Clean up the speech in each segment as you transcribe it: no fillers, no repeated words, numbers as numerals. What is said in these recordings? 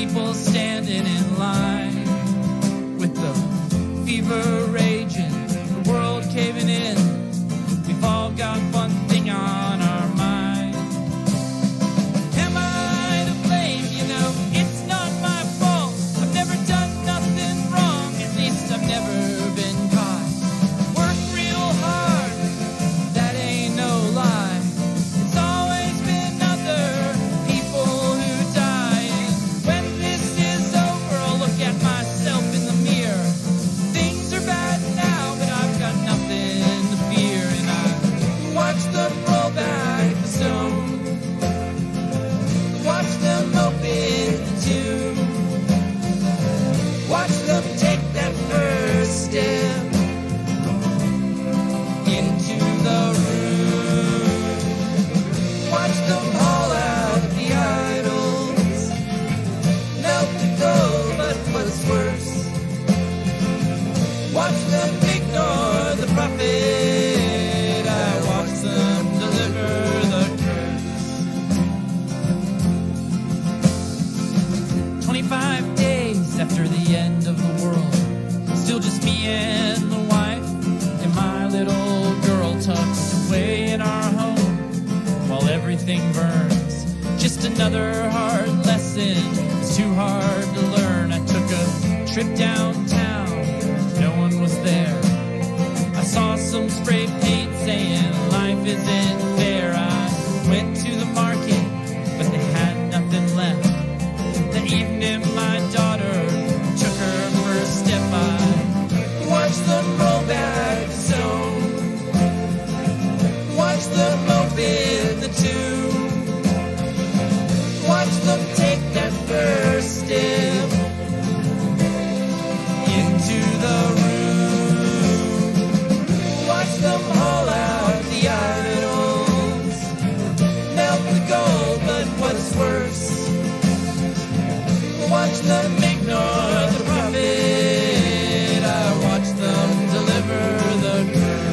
people standing in line with the fever raging, the world caving in. We've all got one thing on our mind. Am I to blame? You know, it's not my fault. I've never done nothing wrong. At least I've never been caught. Work real hard, that ain't no lie. It's always been other people who die. And when this is over, I'll look at myself in the mirror. Things are bad now, but I've got nothing to fear. And I watch them roll back the stone, watch them open the tomb, watch them take that first step into the room, watch them haul out the idols, melt the gold, but what's worse, watch them ignore the prophet. I watch them deliver the curse. 25 days after the end of the world, still just me and the wife, and my little girl tucked away in our home while everything burns. Just another hard lesson, it's too hard to learn. I took a trip downtown, no one was there. I saw some spray paint saying life isn't fair. I went to the market, but they had nothing left. The evening my daughter took her first step, I watched them roll back the stone, watch them open the tomb, watch them take that first step into the room, watch them haul out the idols, melt the gold, but what's worse, watch them ignore the prophet. I watch them deliver the curse.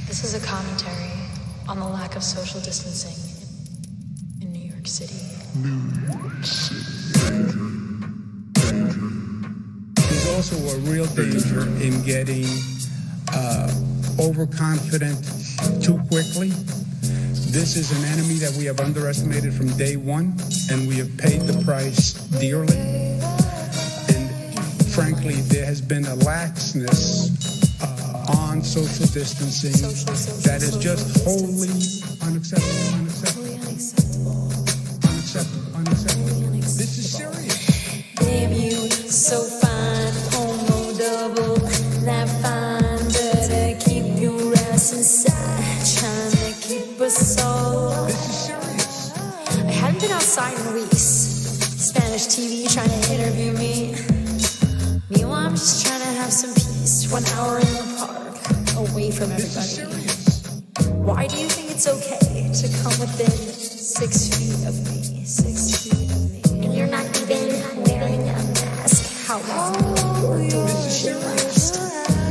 This is a commentary on the lack of social distancing in New York City. There's also a real danger in getting overconfident too quickly. This is an enemy that we have underestimated from day one, and we have paid the price dearly. And frankly, there has been a laxness on social distancing that is just wholly unacceptable. This is serious. Damn you, so fine, homo double, that fine, better keep your ass inside, trying to keep us all. This is serious. I hadn't been outside in weeks. Spanish TV trying to interview me. Meanwhile, I'm just trying to have some peace. 1 hour in the park, away from everybody. Why do you think it's okay to come within 6 feet of me? 6 feet of me. And you're not even wearing a mask. How long will you last?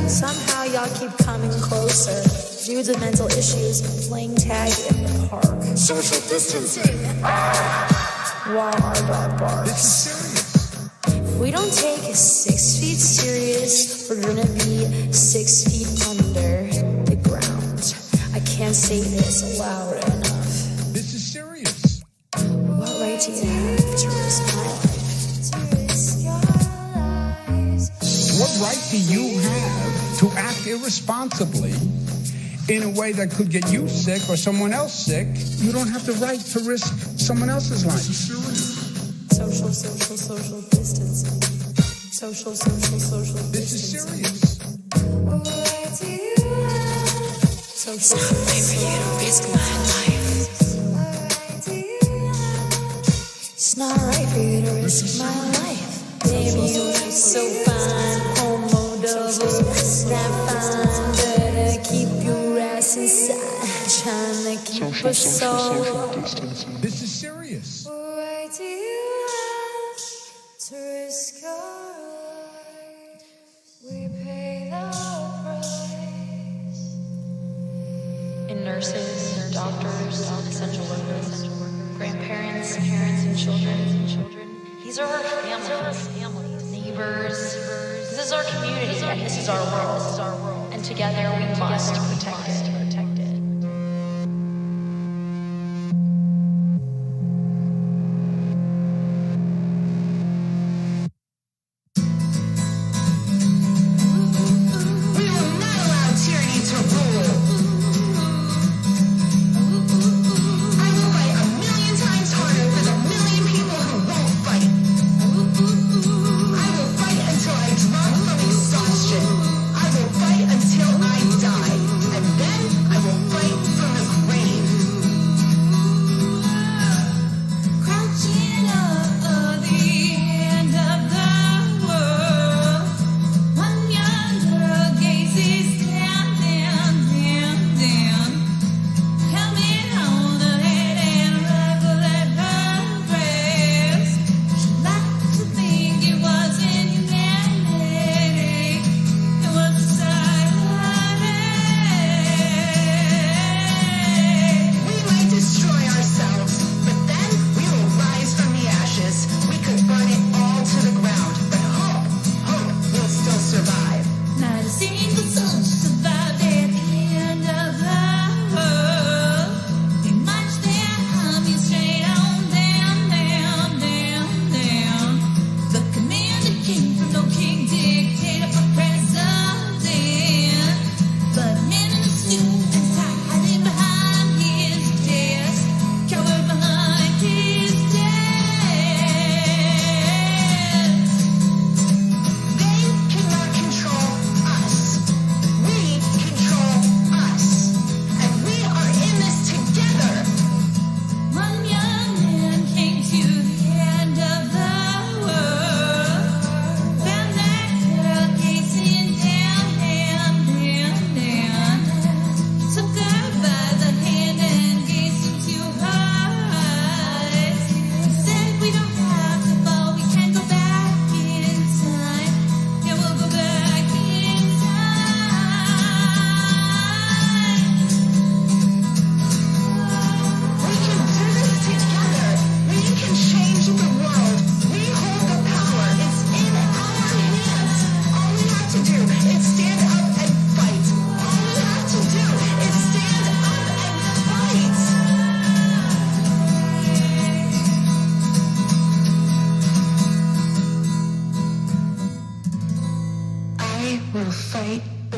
Somehow y'all keep coming closer. Dudes with mental issues playing tag in the park. Social distancing. While our dog barks. If we don't take 6 feet serious, we're gonna be 6 feet under the ground. I can't say this loud enough. This is serious. What right do you have to risk my life? What right do you have to act irresponsibly in a way that could get you sick or someone else sick, you don't have the right to risk someone else's life. Social distancing. Social distancing. This is serious. It's not right for you to risk my life. It's not right for you to risk my life. Baby, you look so fine, homo double, snap fine. Better keep your ass inside, trying to keep us so. This is serious. Why do you have to risk our lives? We pay the price. In nurses, doctors, essential workers, grandparents, parents, and children. These are our families, neighbors. This is our community, and this is our world. And together we must protect it.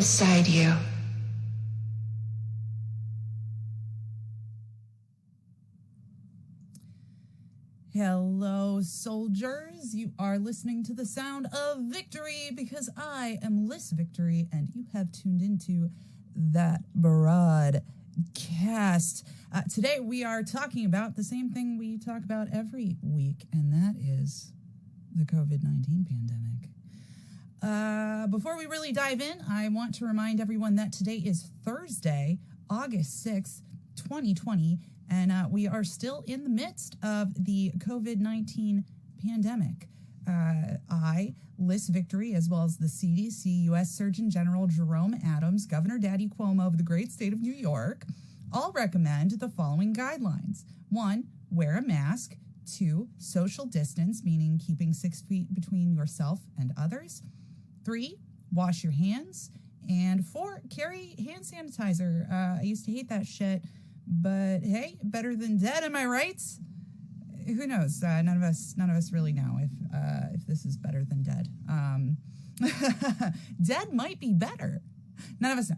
beside you. Hello, soldiers. You are listening to the sound of victory because I am Liz Victory and you have tuned into that broadcast. Today we are talking about the same thing we talk about every week, and that is the COVID-19 pandemic. Before we really dive in, I want to remind everyone that today is Thursday, August 6th, 2020, and we are still in the midst of the COVID-19 pandemic. I, Liz Victory, as well as the CDC, U.S. Surgeon General Jerome Adams, Governor Daddy Cuomo of the great state of New York, all recommend the following guidelines. 1, wear a mask. 2, social distance, meaning keeping 6 feet between yourself and others. 3, wash your hands. And 4, carry hand sanitizer. I used to hate that shit, but hey, better than dead, am I right? Who knows? None of us really know if this is better than dead. Dead might be better. None of us know.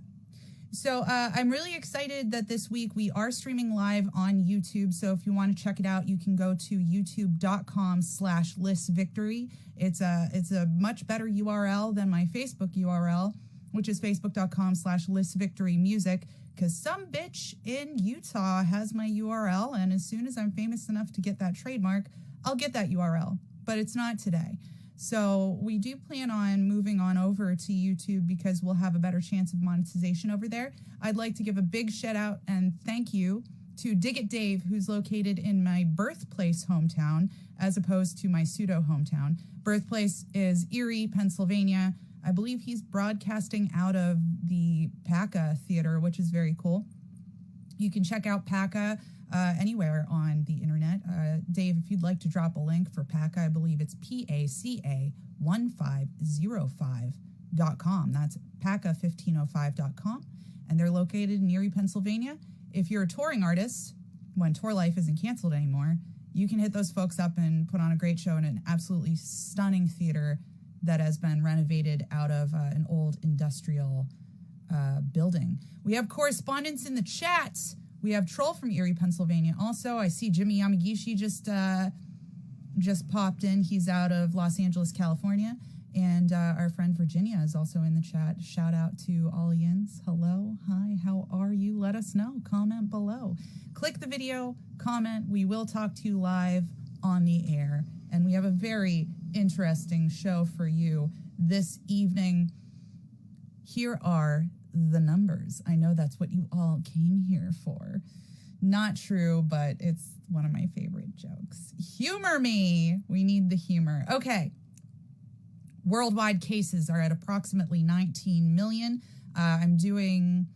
So I'm really excited that this week we are streaming live on YouTube. So if you want to check it out, you can go to youtube.com/listVictory. It's a much better URL than my Facebook URL, which is facebook.com/listVictorymusic, because some bitch in Utah has my URL. And as soon as I'm famous enough to get that trademark, I'll get that URL, but it's not today. So we do plan on moving on over to YouTube because we'll have a better chance of monetization over there. I'd like to give a big shout out and thank you to Dig It Dave, who's located in my birthplace hometown as opposed to my pseudo hometown. Birthplace is Erie, Pennsylvania. I believe he's broadcasting out of the PACA Theater, which is very cool. You can check out PACA anywhere on the internet. Dave, if you'd like to drop a link for PACA, I believe it's PACA1505.com. That's PACA1505.com. And they're located in Erie, Pennsylvania. If you're a touring artist, when Tour Life isn't canceled anymore, you can hit those folks up and put on a great show in an absolutely stunning theater that has been renovated out of an old industrial building. We have correspondents in the chat. We have Troll from Erie, Pennsylvania. Also, I see Jimmy Yamagishi just popped in. He's out of Los Angeles, California. And our friend Virginia is also in the chat. Shout out to Allians. Hello, hi, how are you? Let us know. Comment below. Click the video, comment. We will talk to you live on the air. And we have a very interesting show for you this evening. Here are the numbers. I know that's what you all came here for. Not true, but it's one of my favorite jokes. Humor me. We need the humor. Okay. Worldwide cases are at approximately 19 million. I'm doing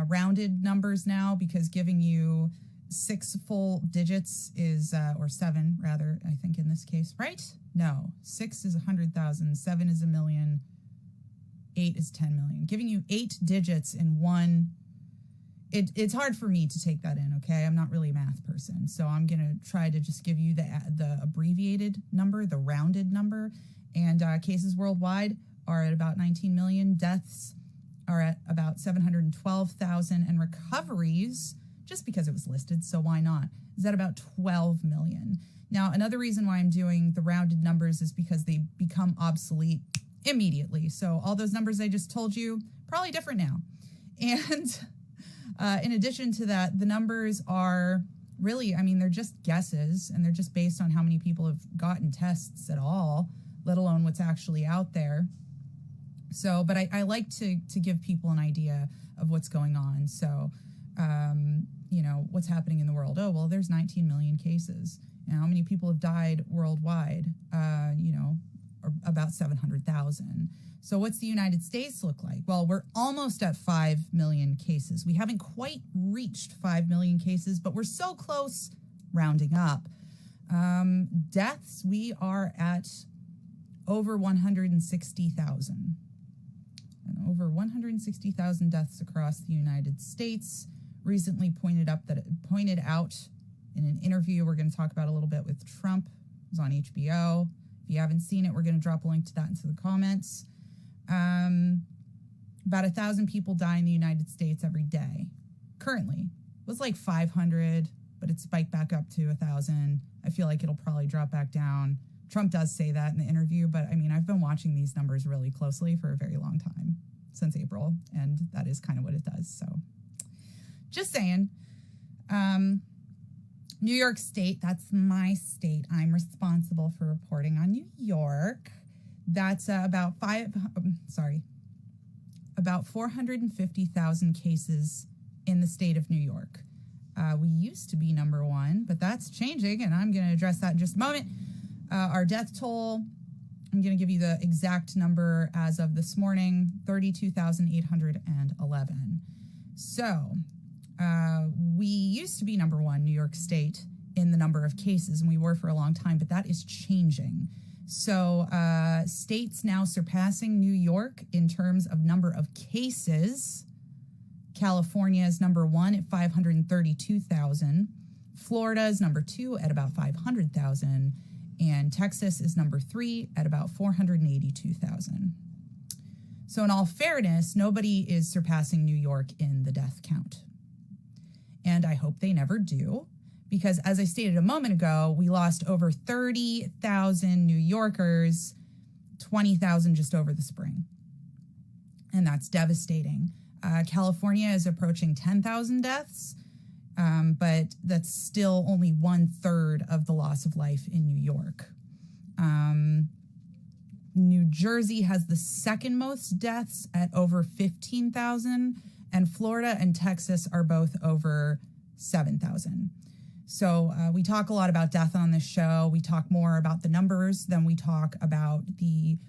rounded numbers now because giving you 6 full digits is, or 7 rather, I think in this case, right? No, 6 is 100,000, 7 is 1 million, 8 is 10 million. Giving you 8 digits in one, it's hard for me to take that in, okay? I'm not really a math person, so I'm going to try to just give you the abbreviated number, the rounded number. And cases worldwide are at about 19 million. Deaths are at about 712,000. And recoveries, just because it was listed, so why not, is at about 12 million. Now, another reason why I'm doing the rounded numbers is because they become obsolete immediately. So all those numbers I just told you, probably different now. And in addition to that, the numbers are really, I mean, they're just guesses, and they're just based on how many people have gotten tests at all, let alone what's actually out there. So, but I like to give people an idea of what's going on. So, you know, what's happening in the world. Oh, well, there's 19 million cases. Now, how many people have died worldwide? You know, about 700,000. So what's the United States look like? Well, we're almost at 5 million cases. We haven't quite reached 5 million cases, but we're so close, rounding up. Deaths, we are at over 160,000. And over 160,000 deaths across the United States. Recently pointed out in an interview we're going to talk about a little bit with Trump. It was on HBO. If you haven't seen it, we're going to drop a link to that into the comments. About 1,000 people die in the United States every day. Currently, it was like 500, but it spiked back up to 1,000. I feel like it'll probably drop back down. Trump does say that in the interview, but I mean, I've been watching these numbers really closely for a very long time, since April, and that is kind of what it does. So just saying. New York State, that's my state. I'm responsible for reporting on New York. That's about 450,000 cases in the state of New York. We used to be number 1, but that's changing, and I'm going to address that in just a moment. Our death toll, I'm going to give you the exact number as of this morning, 32,811. So we used to be number 1, New York State, in the number of cases, and we were for a long time, but that is changing. So states now surpassing New York in terms of number of cases. California is number 1 at 532,000. Florida is number 2 at about 500,000. And Texas is number 3 at about 482,000. So in all fairness, nobody is surpassing New York in the death count. And I hope they never do, because as I stated a moment ago, we lost over 30,000 New Yorkers, 20,000 just over the spring. And that's devastating. California is approaching 10,000 deaths, but that's still only 1/3 of the loss of life in New York. New Jersey has the second most deaths at over 15,000, and Florida and Texas are both over 7,000. So we talk a lot about death on this show. We talk more about the numbers than we talk about the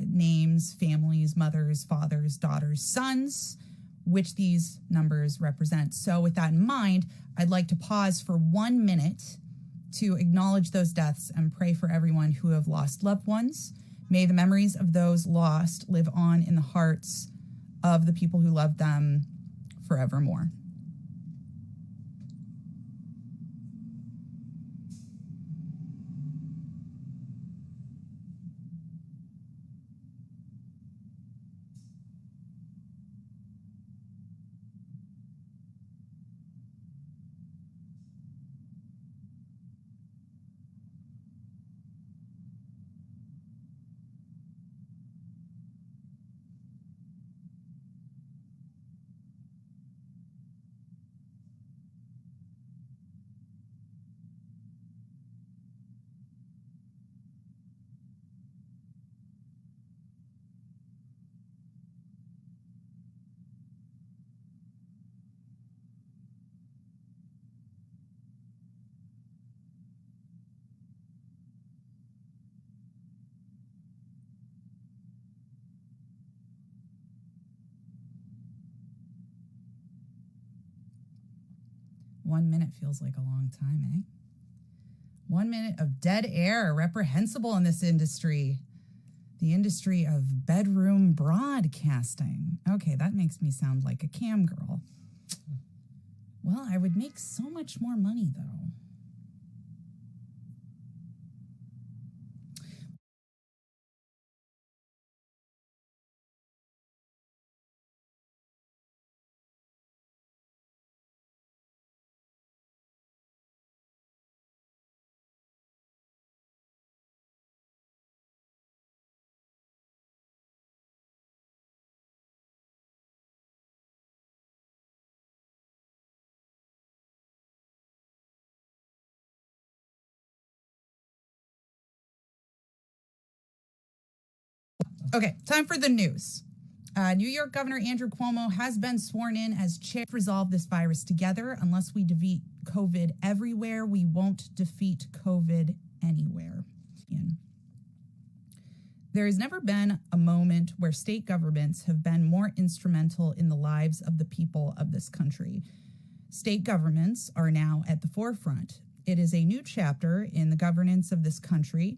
names, families, mothers, fathers, daughters, sons, which these numbers represent. So with that in mind, I'd like to pause for 1 minute to acknowledge those deaths and pray for everyone who have lost loved ones. May the memories of those lost live on in the hearts of the people who loved them forevermore. One minute feels like a long time, eh? 1 minute of dead air, reprehensible in this industry. The industry of bedroom broadcasting. Okay, that makes me sound like a cam girl. Well, I would make so much more money, though. Okay, time for the news. New York Governor Andrew Cuomo has been sworn in as chair to resolve this virus together. Unless we defeat COVID everywhere, we won't defeat COVID anywhere. There has never been a moment where state governments have been more instrumental in the lives of the people of this country. State governments are now at the forefront. It is a new chapter in the governance of this country.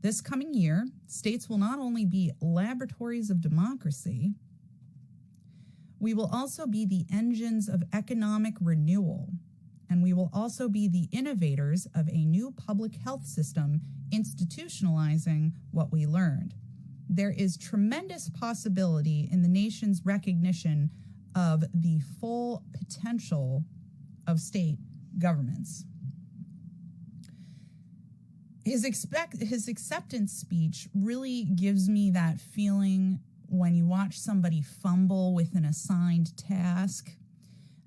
This coming year, states will not only be laboratories of democracy, we will also be the engines of economic renewal, and we will also be the innovators of a new public health system, institutionalizing what we learned. There is tremendous possibility in the nation's recognition of the full potential of state governments. His acceptance speech really gives me that feeling when you watch somebody fumble with an assigned task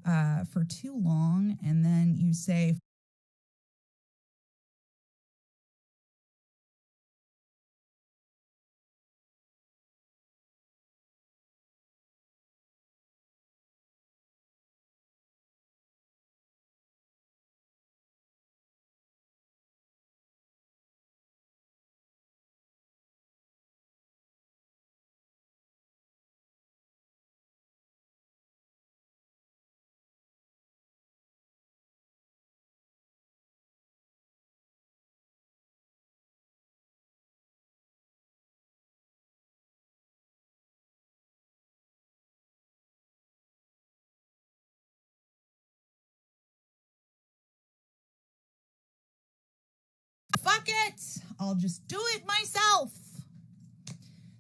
for too long, and then you say, fuck it, I'll just do it myself.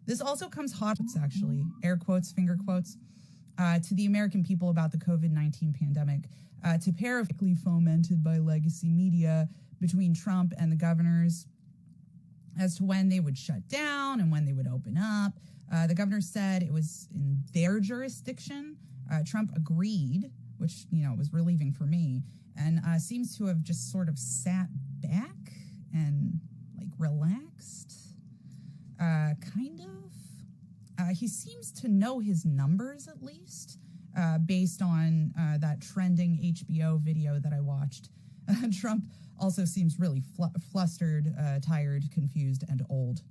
This also comes hot, actually, air quotes, finger quotes, to the American people about the COVID-19 pandemic, to paraphrastically fomented by legacy media between Trump and the governors as to when they would shut down and when they would open up. The governor said it was in their jurisdiction. Trump agreed, which, was relieving for me, and seems to have just sort of sat back and relaxed, kind of. He seems to know his numbers, at least, based on that trending HBO video that I watched. Trump also seems really flustered, tired, confused, and old.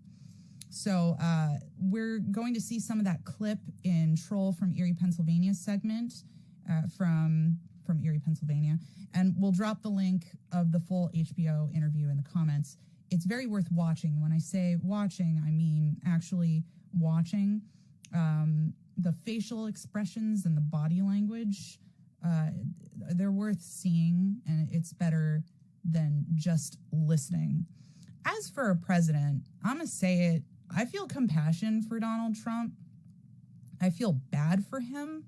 So we're going to see some of that clip in Troll from Erie, Pennsylvania segment from Erie, Pennsylvania. And we'll drop the link of the full HBO interview in the comments. It's very worth watching. When I say watching, I mean actually watching. The facial expressions and the body language, they're worth seeing, and it's better than just listening. As for a president, I'm going to say it, I feel compassion for Donald Trump. I feel bad for him.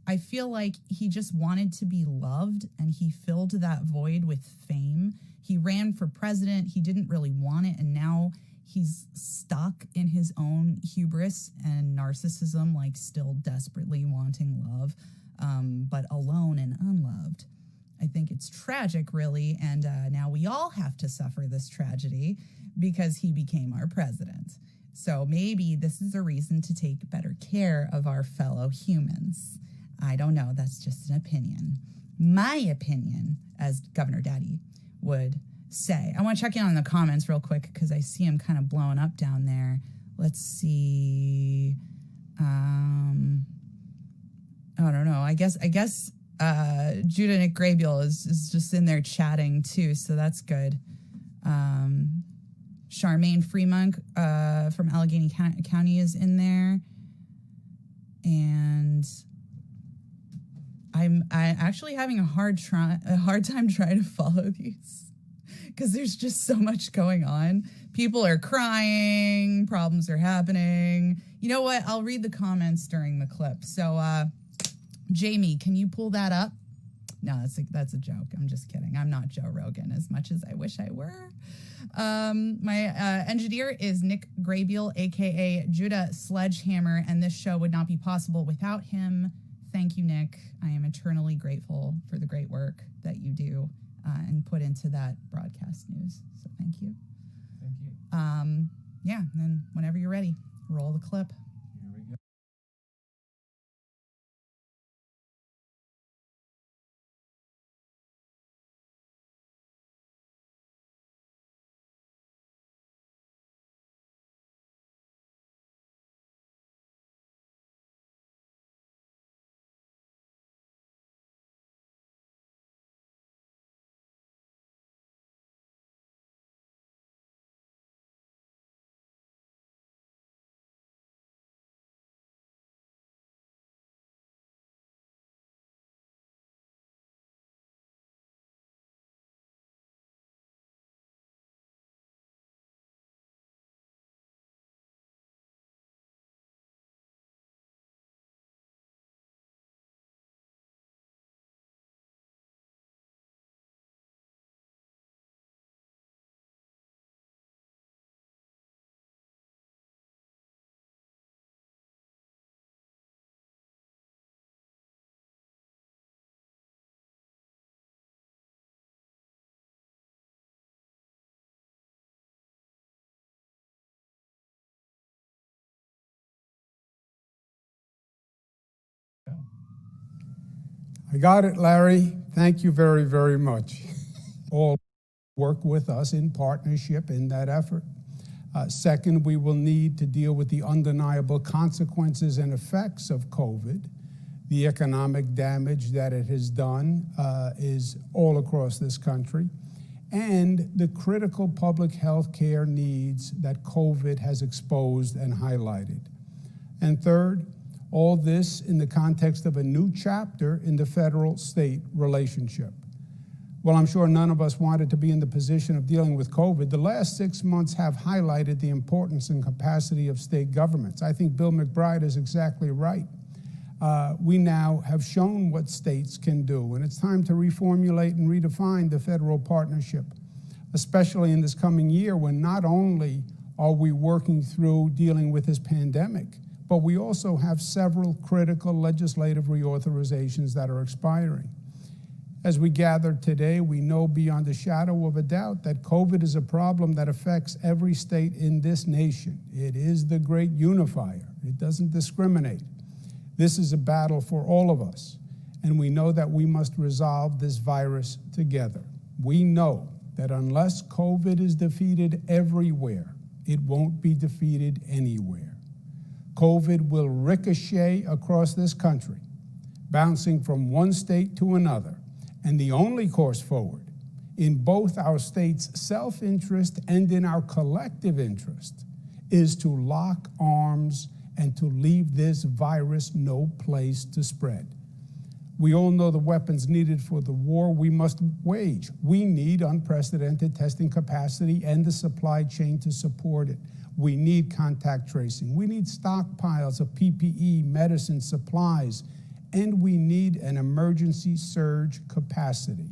I feel like he just wanted to be loved, and he filled that void with fame. He ran for president. He didn't really want it, and now he's stuck in his own hubris and narcissism, still desperately wanting love, but alone and unloved. I think it's tragic, really, and now we all have to suffer this tragedy because he became our president. So maybe this is a reason to take better care of our fellow humans. I don't know. That's just an opinion. My opinion, as Governor Daddy would say. I want to check in on the comments real quick because I see him kind of blowing up down there. Let's see. I don't know. I guess Judah Nick Graybill is just in there chatting too, so that's good. Charmaine Fremont from Allegheny County is in there. And I'm actually having a hard time trying to follow these because there's just so much going on. People are crying, problems are happening. You know what? I'll read the comments during the clip. So, Jamie, can you pull that up? No, that's a joke. I'm just kidding. I'm not Joe Rogan as much as I wish I were. My engineer is Nick Graybill, a.k.a. Judah Sledgehammer, and this show would not be possible without him. Thank you, Nick. I am eternally grateful for the great work that you do and put into that broadcast news. So thank you. Thank you. Yeah, and then whenever you're ready, roll the clip. Here we go. I got it, Larry. Thank you very, very much. All work with us in partnership in that effort. Second, we will need to deal with the undeniable consequences and effects of COVID. The economic damage that it has done is all across this country, and the critical public health care needs that COVID has exposed and highlighted. And third, all this in the context of a new chapter in the federal-state relationship. Well, I'm sure none of us wanted to be in the position of dealing with COVID. The last 6 months have highlighted the importance and capacity of state governments. I think Bill McBride is exactly right. We now have shown what states can do, and it's time to reformulate and redefine the federal partnership, especially in this coming year when not only are we working through dealing with this pandemic, but we also have several critical legislative reauthorizations that are expiring. As we gather today, we know beyond a shadow of a doubt that COVID is a problem that affects every state in this nation. It is the great unifier. It doesn't discriminate. This is a battle for all of us, and we know that we must resolve this virus together. We know that unless COVID is defeated everywhere, it won't be defeated anywhere. COVID will ricochet across this country, bouncing from one state to another. And the only course forward, in both our state's self-interest and in our collective interest, is to lock arms and to leave this virus no place to spread. We all know the weapons needed for the war we must wage. We need unprecedented testing capacity and the supply chain to support it. We need contact tracing. We need stockpiles of PPE, medicine, supplies, and we need an emergency surge capacity.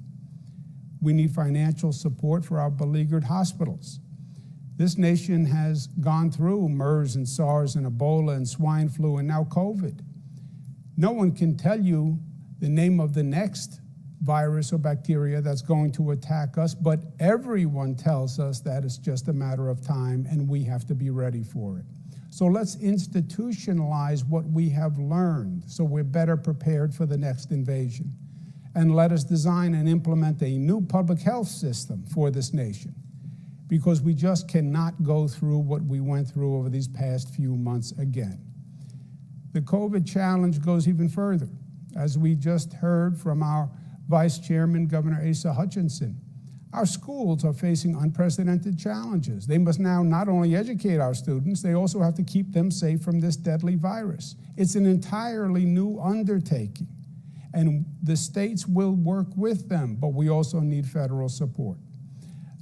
We need financial support for our beleaguered hospitals. This nation has gone through MERS and SARS and Ebola and swine flu and now COVID. No one can tell you the name of the next virus or bacteria that's going to attack us, but everyone tells us that it's just a matter of time and we have to be ready for it. So let's institutionalize what we have learned so we're better prepared for the next invasion. And let us design and implement a new public health system for this nation, because we just cannot go through what we went through over these past few months again. The COVID challenge goes even further. As we just heard from our Vice Chairman, Governor Asa Hutchinson, our schools are facing unprecedented challenges. They must now not only educate our students, they also have to keep them safe from this deadly virus. It's an entirely new undertaking, and the states will work with them, but we also need federal support.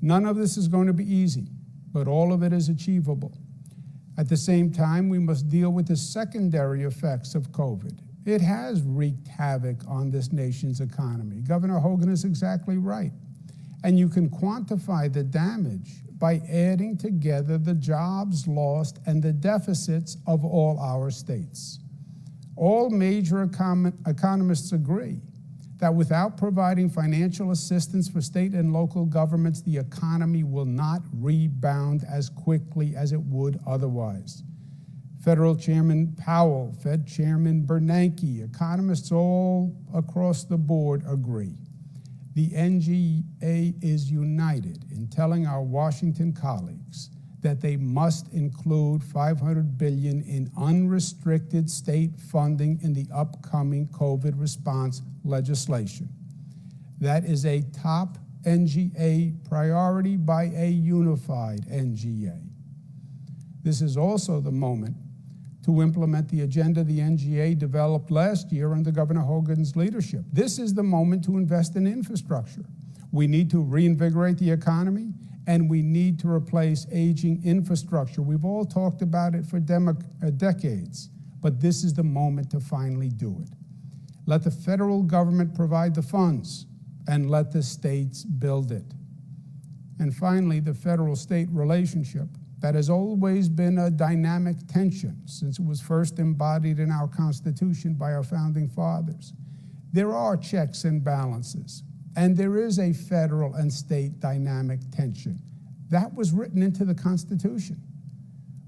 None of this is going to be easy, but all of it is achievable. At the same time, we must deal with the secondary effects of COVID. It has wreaked havoc on this nation's economy. Governor Hogan is exactly right. And you can quantify the damage by adding together the jobs lost and the deficits of all our states. All major economists agree that without providing financial assistance for state and local governments, the economy will not rebound as quickly as it would otherwise. Federal Chairman Powell, Fed Chairman Bernanke, economists all across the board agree. The NGA is united in telling our Washington colleagues that they must include $500 billion in unrestricted state funding in the upcoming COVID response legislation. That is a top NGA priority by a unified NGA. This is also the moment to implement the agenda the NGA developed last year under Governor Hogan's leadership. This is the moment to invest in infrastructure. We need to reinvigorate the economy, and we need to replace aging infrastructure. We've all talked about it for decades, but this is the moment to finally do it. Let the federal government provide the funds, and let the states build it. And finally, the federal-state relationship that has always been a dynamic tension since it was first embodied in our Constitution by our founding fathers. There are checks and balances, and there is a federal and state dynamic tension. That was written into the Constitution.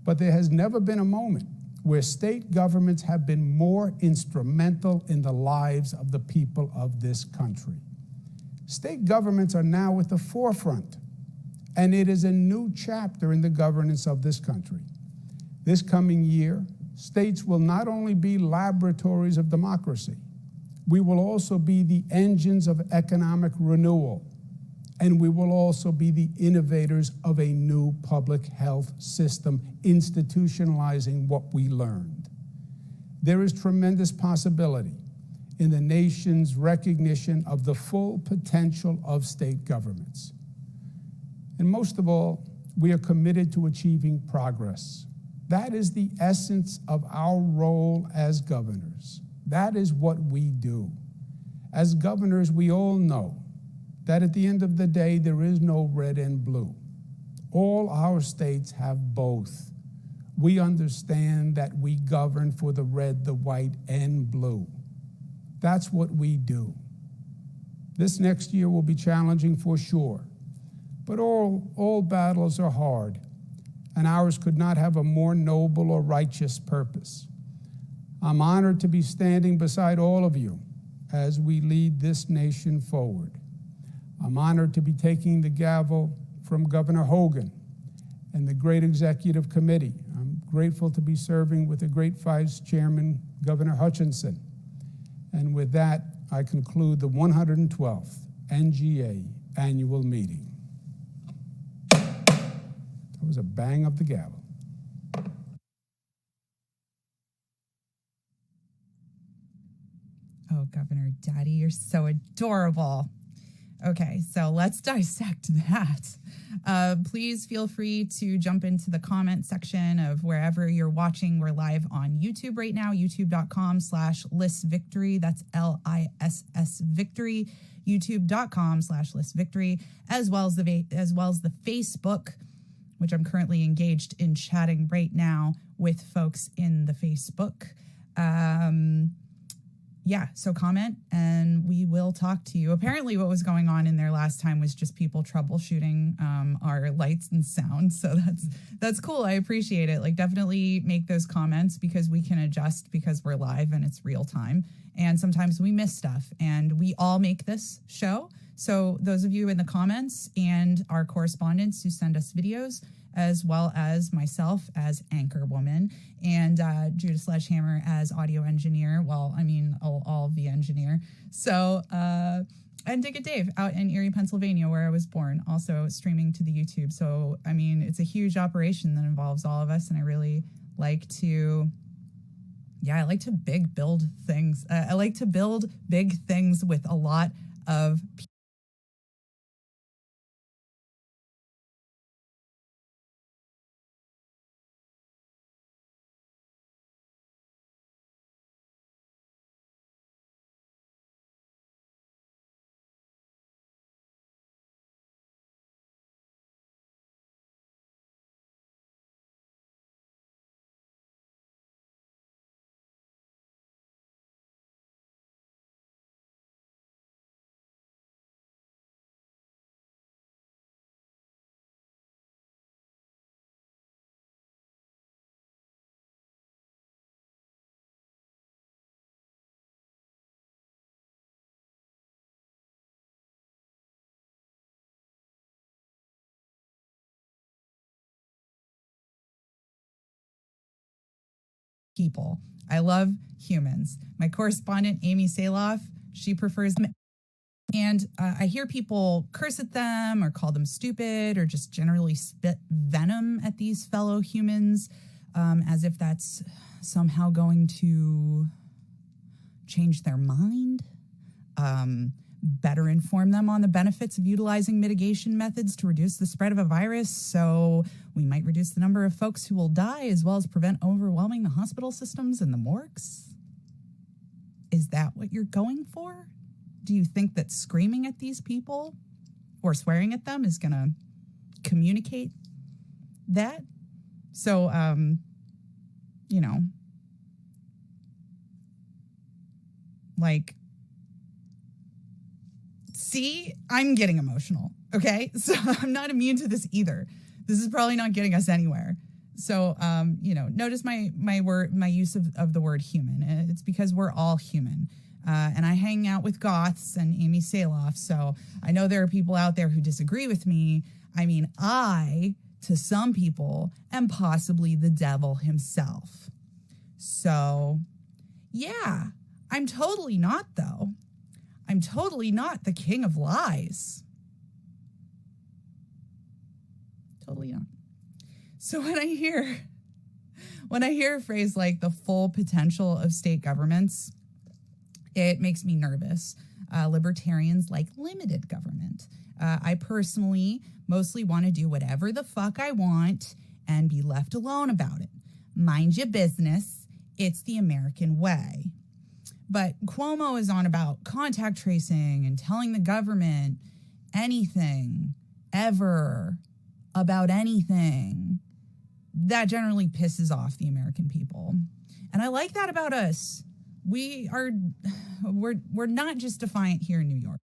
But there has never been a moment where state governments have been more instrumental in the lives of the people of this country. State governments are now at the forefront, and it is a new chapter in the governance of this country. This coming year, states will not only be laboratories of democracy, we will also be the engines of economic renewal, and we will also be the innovators of a new public health system, institutionalizing what we learned. There is tremendous possibility in the nation's recognition of the full potential of state governments. And most of all, we are committed to achieving progress. That is the essence of our role as governors. That is what we do. As governors, we all know that at the end of the day, there is no red and blue. All our states have both. We understand that we govern for the red, the white, and blue. That's what we do. This next year will be challenging for sure, but all battles are hard, and ours could not have a more noble or righteous purpose. I'm honored to be standing beside all of you as we lead this nation forward. I'm honored to be taking the gavel from Governor Hogan and the great executive committee. I'm grateful to be serving with the great Vice Chairman, Governor Hutchinson. And with that, I conclude the 112th NGA annual meeting. That was a bang of the gavel. Oh, Governor Daddy, you're so adorable. Okay, so let's dissect that. Please feel free to jump into the comment section of wherever you're watching. We're live on YouTube right now, youtube.com/lissvictory. That's LISS Victory, youtube.com/lissvictory, as well as the Facebook, which I'm currently engaged in chatting right now with folks in the Facebook. Yeah, so comment and we will talk to you. Apparently what was going on in there last time was just people troubleshooting our lights and sound. So that's cool. I appreciate it. Like, definitely make those comments because we can adjust because we're live and it's real time. And sometimes we miss stuff and we all make this show. So those of you in the comments and our correspondents who send us videos, as well as myself as anchor woman and Judah Sledgehammer as audio engineer. Well, I mean, all the engineer. So, and Dig It Dave out in Erie, Pennsylvania, where I was born, also streaming to the YouTube. So, I mean, it's a huge operation that involves all of us. And I really like to, I like to build things. I like to build big things with a lot of people. I love humans. My correspondent, Amy Saloff, she prefers men. And I hear people curse at them or call them stupid or just generally spit venom at these fellow humans as if that's somehow going to change their mind, better inform them on the benefits of utilizing mitigation methods to reduce the spread of a virus. So we might reduce the number of folks who will die as well as prevent overwhelming the hospital systems and the morgues. Is that what you're going for? Do you think that screaming at these people or swearing at them is going to communicate that? So, like, see, I'm getting emotional, okay? So I'm not immune to this either. This is probably not getting us anywhere. So, notice my use of the word human. It's because we're all human. And I hang out with goths and Amy Saloff, so I know there are people out there who disagree with me. I mean, to some people, am possibly the devil himself. So, yeah, I'm totally not, though. I'm totally not the king of lies. Totally not. So when I hear a phrase like the full potential of state governments, It makes me nervous. Libertarians like limited government. I personally mostly want to do whatever the fuck I want and be left alone about it. Mind your business. It's the American way. But Cuomo is on about contact tracing and telling the government anything, ever, about anything. That generally pisses off the American people. And I like that about us. We're not just defiant here in New York.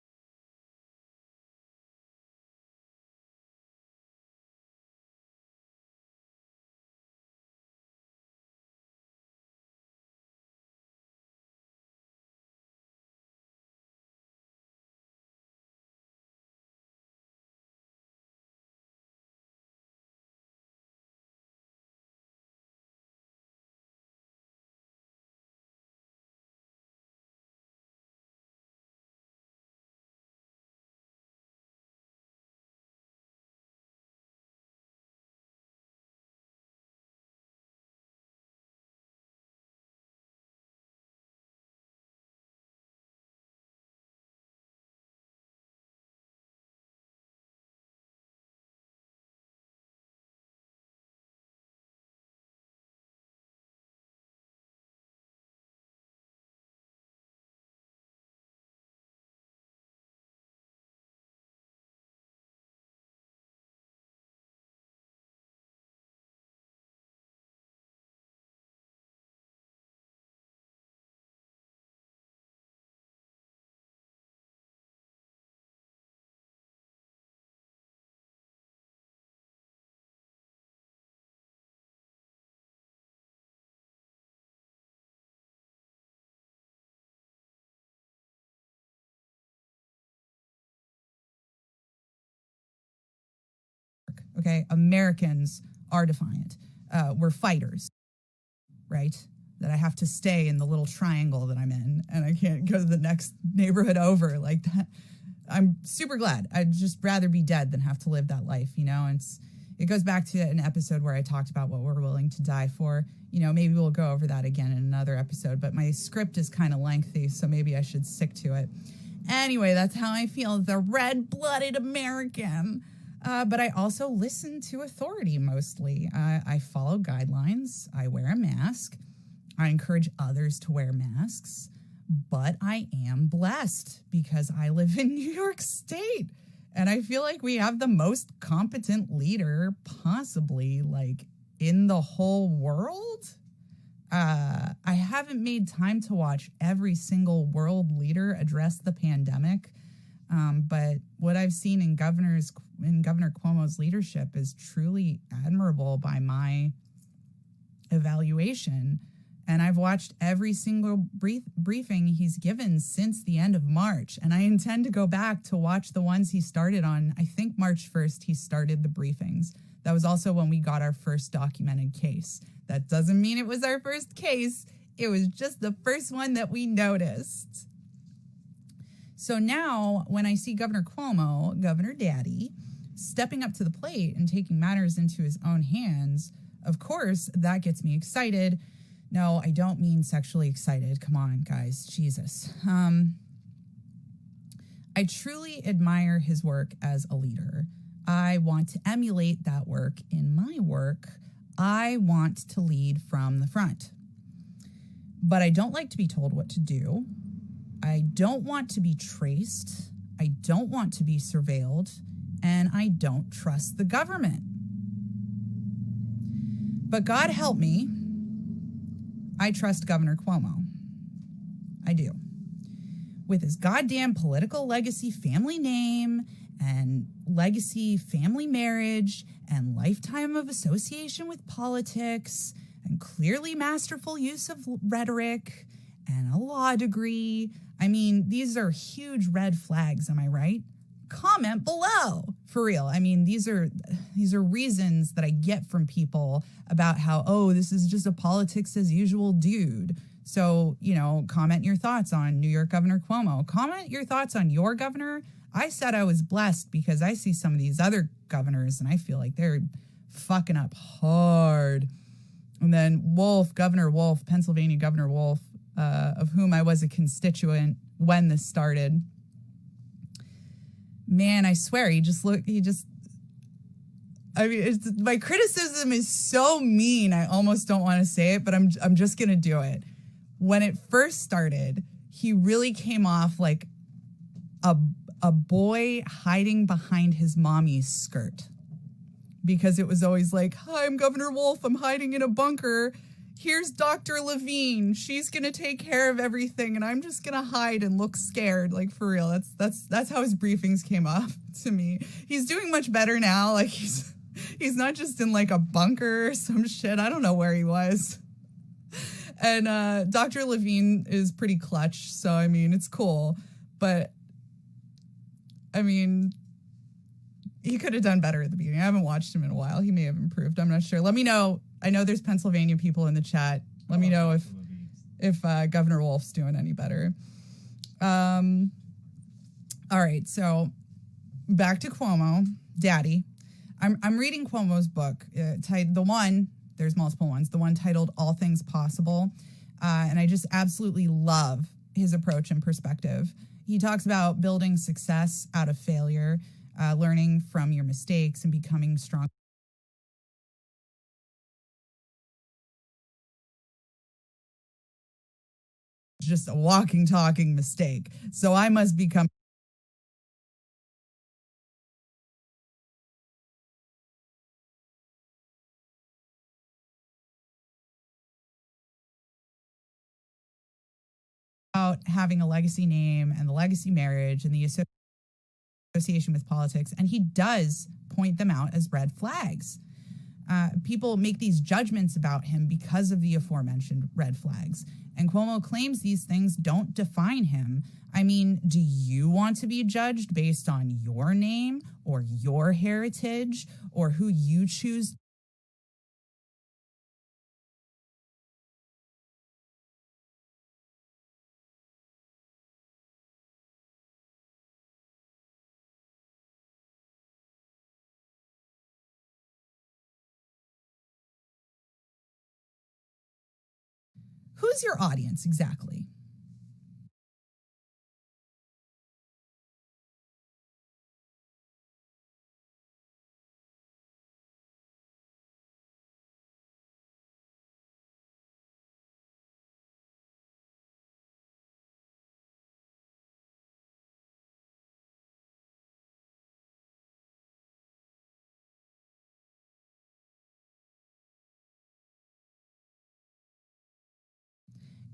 Okay, Americans are defiant. We're fighters, right? That I have to stay in the little triangle that I'm in and I can't go to the next neighborhood over like that. I'm super glad. I'd just rather be dead than have to live that life, you know? And it goes back to an episode where I talked about what we're willing to die for. You know, maybe we'll go over that again in another episode, but my script is kind of lengthy, so maybe I should stick to it. Anyway, that's how I feel as a red-blooded American. But I also listen to authority mostly. I follow guidelines. I wear a mask. I encourage others to wear masks. But I am blessed because I live in New York State. And I feel like we have the most competent leader possibly, like, in the whole world. I haven't made time to watch every single world leader address the pandemic. But what I've seen in Governor Cuomo's leadership is truly admirable by my evaluation. And I've watched every single briefing he's given since the end of March. And I intend to go back to watch the ones he started on. I think March 1st, he started the briefings. That was also when we got our first documented case. That doesn't mean it was our first case. It was just the first one that we noticed. So now when I see Governor Cuomo, Governor Daddy, stepping up to the plate and taking matters into his own hands, of course, that gets me excited. No, I don't mean sexually excited. Come on, guys. Jesus. I truly admire his work as a leader. I want to emulate that work in my work. I want to lead from the front. But I don't like to be told what to do. I don't want to be traced. I don't want to be surveilled. And I don't trust the government. But God help me, I trust Governor Cuomo. I do. With his goddamn political legacy family name and legacy family marriage and lifetime of association with politics and clearly masterful use of rhetoric and a law degree. I mean, these are huge red flags, am I right? Comment below. For real. I mean, these are reasons that I get from people about how, oh, this is just a politics as usual dude. So, you know, comment your thoughts on New York Governor Cuomo. Comment your thoughts on your governor. I said I was blessed because I see some of these other governors and I feel like they're fucking up hard. And then Wolf, Governor Wolf, Pennsylvania Governor Wolf, of whom I was a constituent when this started. Man, I swear, I mean, my criticism is so mean, I almost don't want to say it, but I'm just going to do it. When it first started, he really came off like a boy hiding behind his mommy's skirt. Because it was always like, hi, I'm Governor Wolf. I'm hiding in a bunker. Here's Dr. Levine. She's going to take care of everything, and I'm just going to hide and look scared. Like, for real. That's how his briefings came off to me. He's doing much better now. Like, he's not just in, like, a bunker or some shit. I don't know where he was. And Dr. Levine is pretty clutch, so, I mean, it's cool. But, I mean, he could have done better at the beginning. I haven't watched him in a while. He may have improved. I'm not sure. Let me know. I know there's Pennsylvania people in the chat. Let me know if Governor Wolf's doing any better. All right, so back to Cuomo, Daddy. I'm reading Cuomo's book. There's multiple ones. The one titled All Things Possible. And I just absolutely love his approach and perspective. He talks about building success out of failure, learning from your mistakes and becoming strong. Just a walking, talking mistake. So I must become about having a legacy name and the legacy marriage and the association with politics. And he does point them out as red flags. People make these judgments about him because of the aforementioned red flags. And Cuomo claims these things don't define him. I mean, do you want to be judged based on your name or your heritage or who you choose? Who's your audience exactly?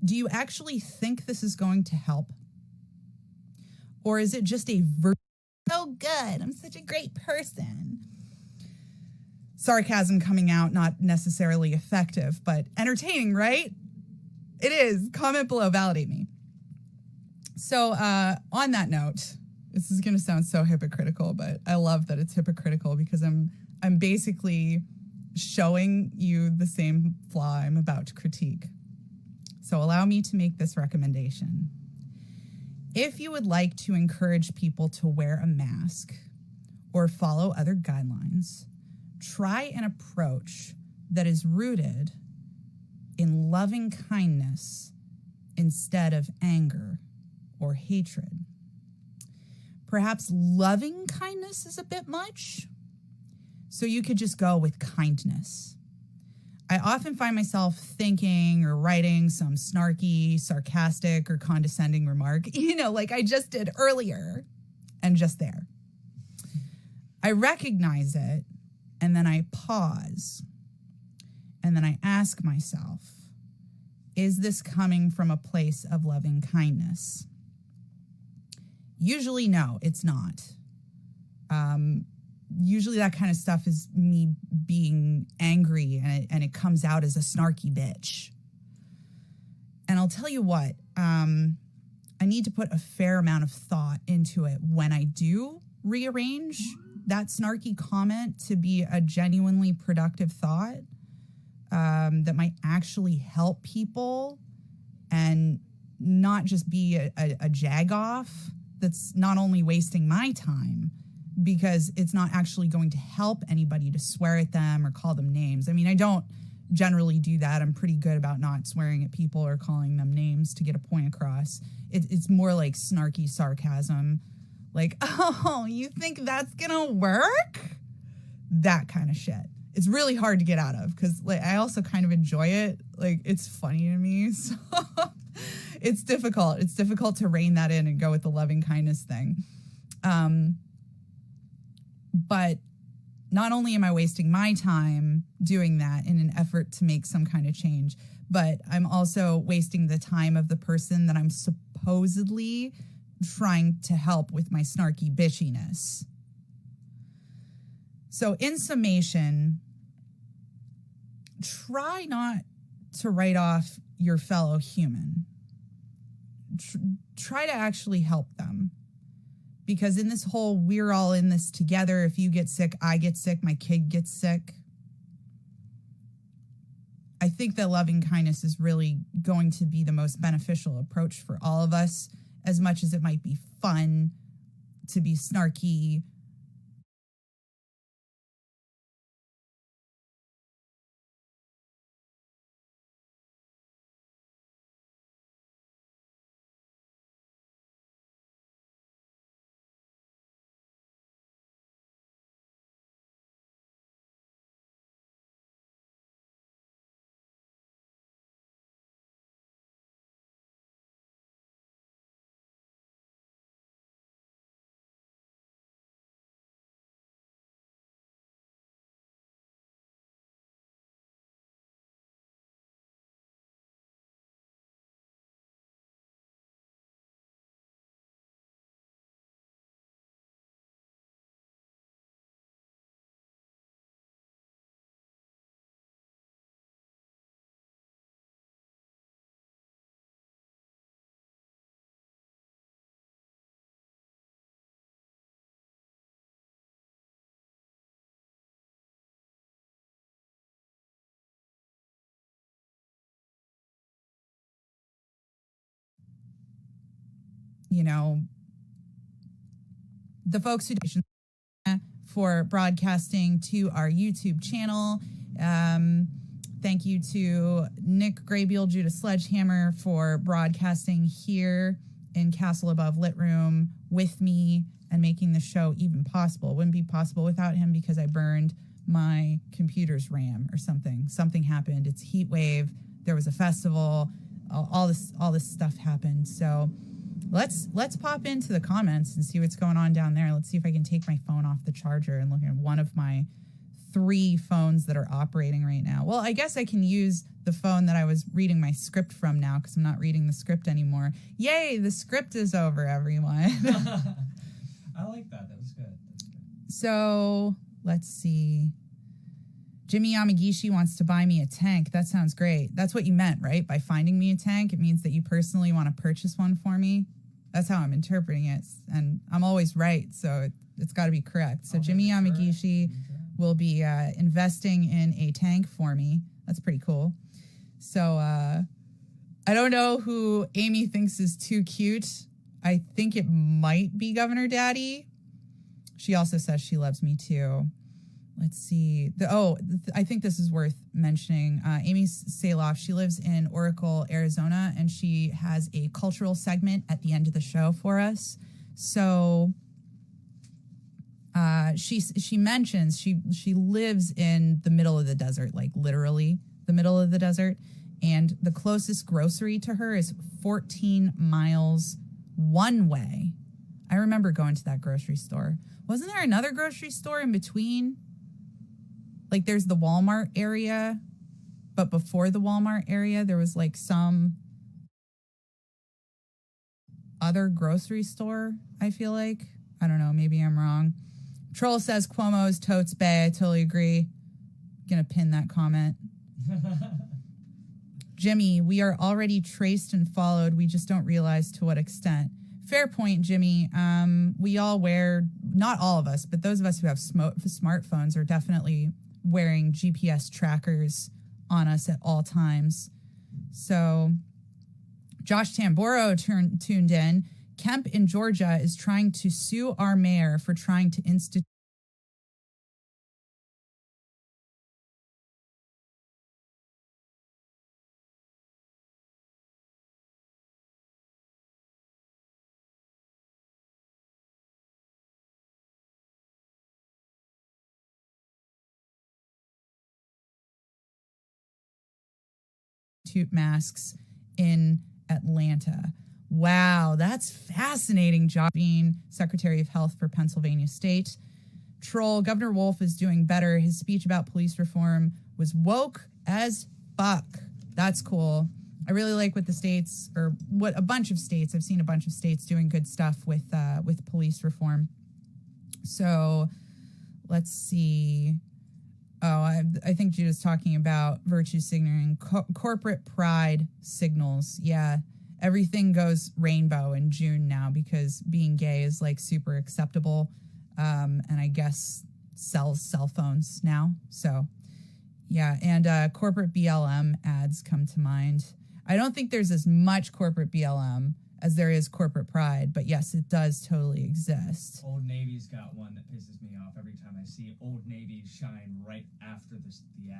Do you actually think this is going to help? Or is it just oh, good, I'm such a great person? Sarcasm coming out, not necessarily effective, but entertaining, right? It is. Comment below, validate me. So on that note, this is going to sound so hypocritical, but I love that it's hypocritical because I'm basically showing you the same flaw I'm about to critique. So allow me to make this recommendation. If you would like to encourage people to wear a mask or follow other guidelines, try an approach that is rooted in loving kindness instead of anger or hatred. Perhaps loving kindness is a bit much, so you could just go with kindness. I often find myself thinking or writing some snarky, sarcastic, or condescending remark, like I just did earlier, and just there. I recognize it, and then I pause, and then I ask myself, is this coming from a place of loving kindness? Usually, no, it's not. Usually that kind of stuff is me being angry and it comes out as a snarky bitch. And I'll tell you what, I need to put a fair amount of thought into it when I do rearrange that snarky comment to be a genuinely productive thought that might actually help people and not just be a jag-off that's not only wasting my time, because it's not actually going to help anybody to swear at them or call them names. I mean, I don't generally do that. I'm pretty good about not swearing at people or calling them names to get a point across. It's more like snarky sarcasm. Like, oh, you think that's gonna work? That kind of shit. It's really hard to get out of because like I also kind of enjoy it. Like it's funny to me. So it's difficult. It's difficult to rein that in and go with the loving kindness thing. But not only am I wasting my time doing that in an effort to make some kind of change, but I'm also wasting the time of the person that I'm supposedly trying to help with my snarky bitchiness. So in summation, try not to write off your fellow human. Try to actually help them. Because in this whole, we're all in this together. If you get sick, I get sick, my kid gets sick. I think that loving kindness is really going to be the most beneficial approach for all of us, as much as it might be fun to be snarky. You know, the folks who for broadcasting to our YouTube channel. Thank you to Nick Graybeal, Judah Sledgehammer for broadcasting here in Castle Above Lit Room with me and making the show even possible. It wouldn't be possible without him because I burned my computer's RAM or something. Something happened. It's a heat wave. There was a festival. All this stuff happened. So let's pop into the comments and see what's going on down there. Let's see if I can take my phone off the charger and look at one of my 3 phones that are operating right now. Well, I guess I can use the phone that I was reading my script from now because I'm not reading the script anymore. Yay, the script is over, everyone. I like that. That was good. So let's see. Jimmy Yamagishi wants to buy me a tank. That sounds great. That's what you meant, right? By finding me a tank, it means that you personally want to purchase one for me. That's how I'm interpreting it. And I'm always right, so it's got to be correct. So Jimmy Yamagishi will be investing in a tank for me. That's pretty cool. So I don't know who Amy thinks is too cute. I think it might be Governor Daddy. She also says she loves me too. Let's see. I think this is worth mentioning. Amy Saloff, she lives in Oracle, Arizona, and she has a cultural segment at the end of the show for us. So she mentions she lives in the middle of the desert, like literally the middle of the desert, and the closest grocery to her is 14 miles one way. I remember going to that grocery store. Wasn't there another grocery store in between? Like there's the Walmart area, but before the Walmart area, there was like some other grocery store, I feel like. I don't know, maybe I'm wrong. Troll says Cuomo's totes bae. I totally agree. Gonna pin that comment. Jimmy, we are already traced and followed. We just don't realize to what extent. Fair point, Jimmy. We all wear, not all of us, but those of us who have smartphones are definitely wearing GPS trackers on us at all times. So Josh Tamboro tuned in. Kemp in Georgia is trying to sue our mayor for trying to institute substitute masks in Atlanta. Wow, that's fascinating job being Secretary of Health for Pennsylvania State. Troll, Governor Wolf is doing better. His speech about police reform was woke as fuck. That's cool. I really like what the states, or what a bunch of states, I've seen a bunch of states doing good stuff with police reform. So let's see. Oh, I think Judah's talking about virtue signaling, corporate pride signals. Yeah, everything goes rainbow in June now because being gay is like super acceptable, and I guess sells cell phones now. So yeah, and corporate BLM ads come to mind. I don't think there's as much corporate BLM as there is corporate pride, but yes, it does totally exist. Old Navy's got one that pisses me off every time I see Old Navy shine right after the ad.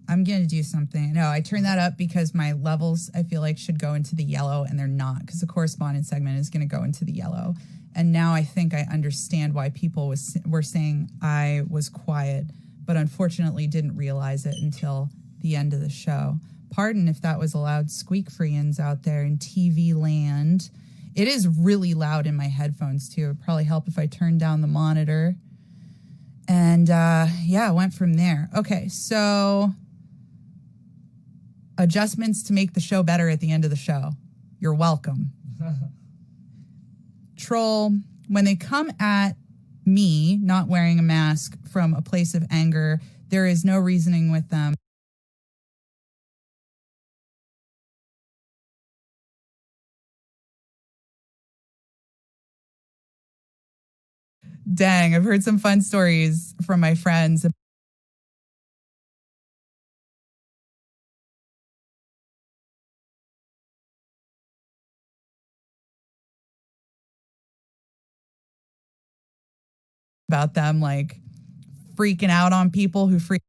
I'm going to do something. No, I turned that up because my levels, I feel like, should go into the yellow, and they're not, because the correspondent segment is going to go into the yellow. And now I think I understand why people were saying I was quiet, but unfortunately didn't realize it until the end of the show. Pardon if that was a loud squeak for yins out there in TV land. It is really loud in my headphones, too. It would probably help if I turned down the monitor. And, yeah, went from there. Okay, so adjustments to make the show better at the end of the show. You're welcome. Troll, when they come at me not wearing a mask from a place of anger, there is no reasoning with them. Dang, I've heard some fun stories from my friends about them like freaking out on people who freak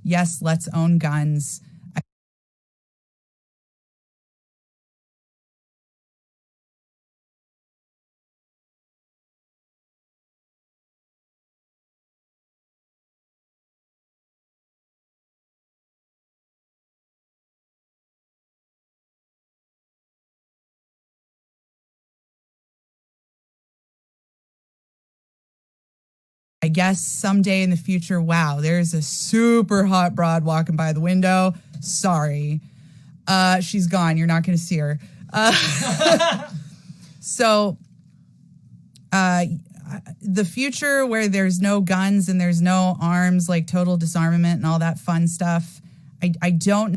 yes, let's own guns. I guess someday in the future, wow, there's a super hot broad walking by the window. Sorry. She's gone. You're not going to see her. So the future where there's no guns and there's no arms, like total disarmament and all that fun stuff, I don't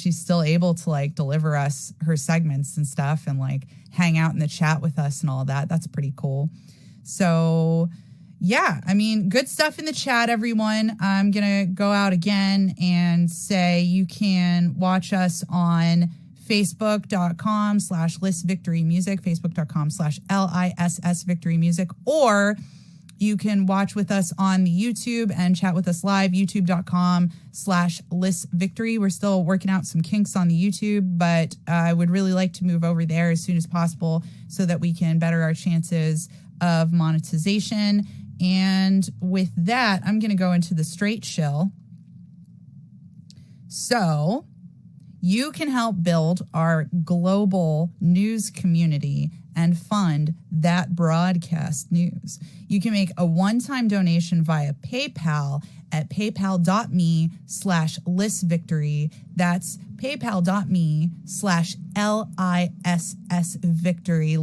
she's still able to like deliver us her segments and stuff and like hang out in the chat with us and all that. That's pretty cool. So yeah, I mean, good stuff in the chat, everyone. I'm going to go out again and say you can watch us on facebook.com/lissvictorymusic, facebook.com/LISS Victory Music, or you can watch with us on the YouTube and chat with us live, youtube.com/lissvictory. We're still working out some kinks on the YouTube, but I would really like to move over there as soon as possible so that we can better our chances of monetization. And with that, I'm going to go into the straight shill. So you can help build our global news community and fund that broadcast news. You can make a one-time donation via PayPal at paypal.me/lissvictory. That's paypal.me/LISS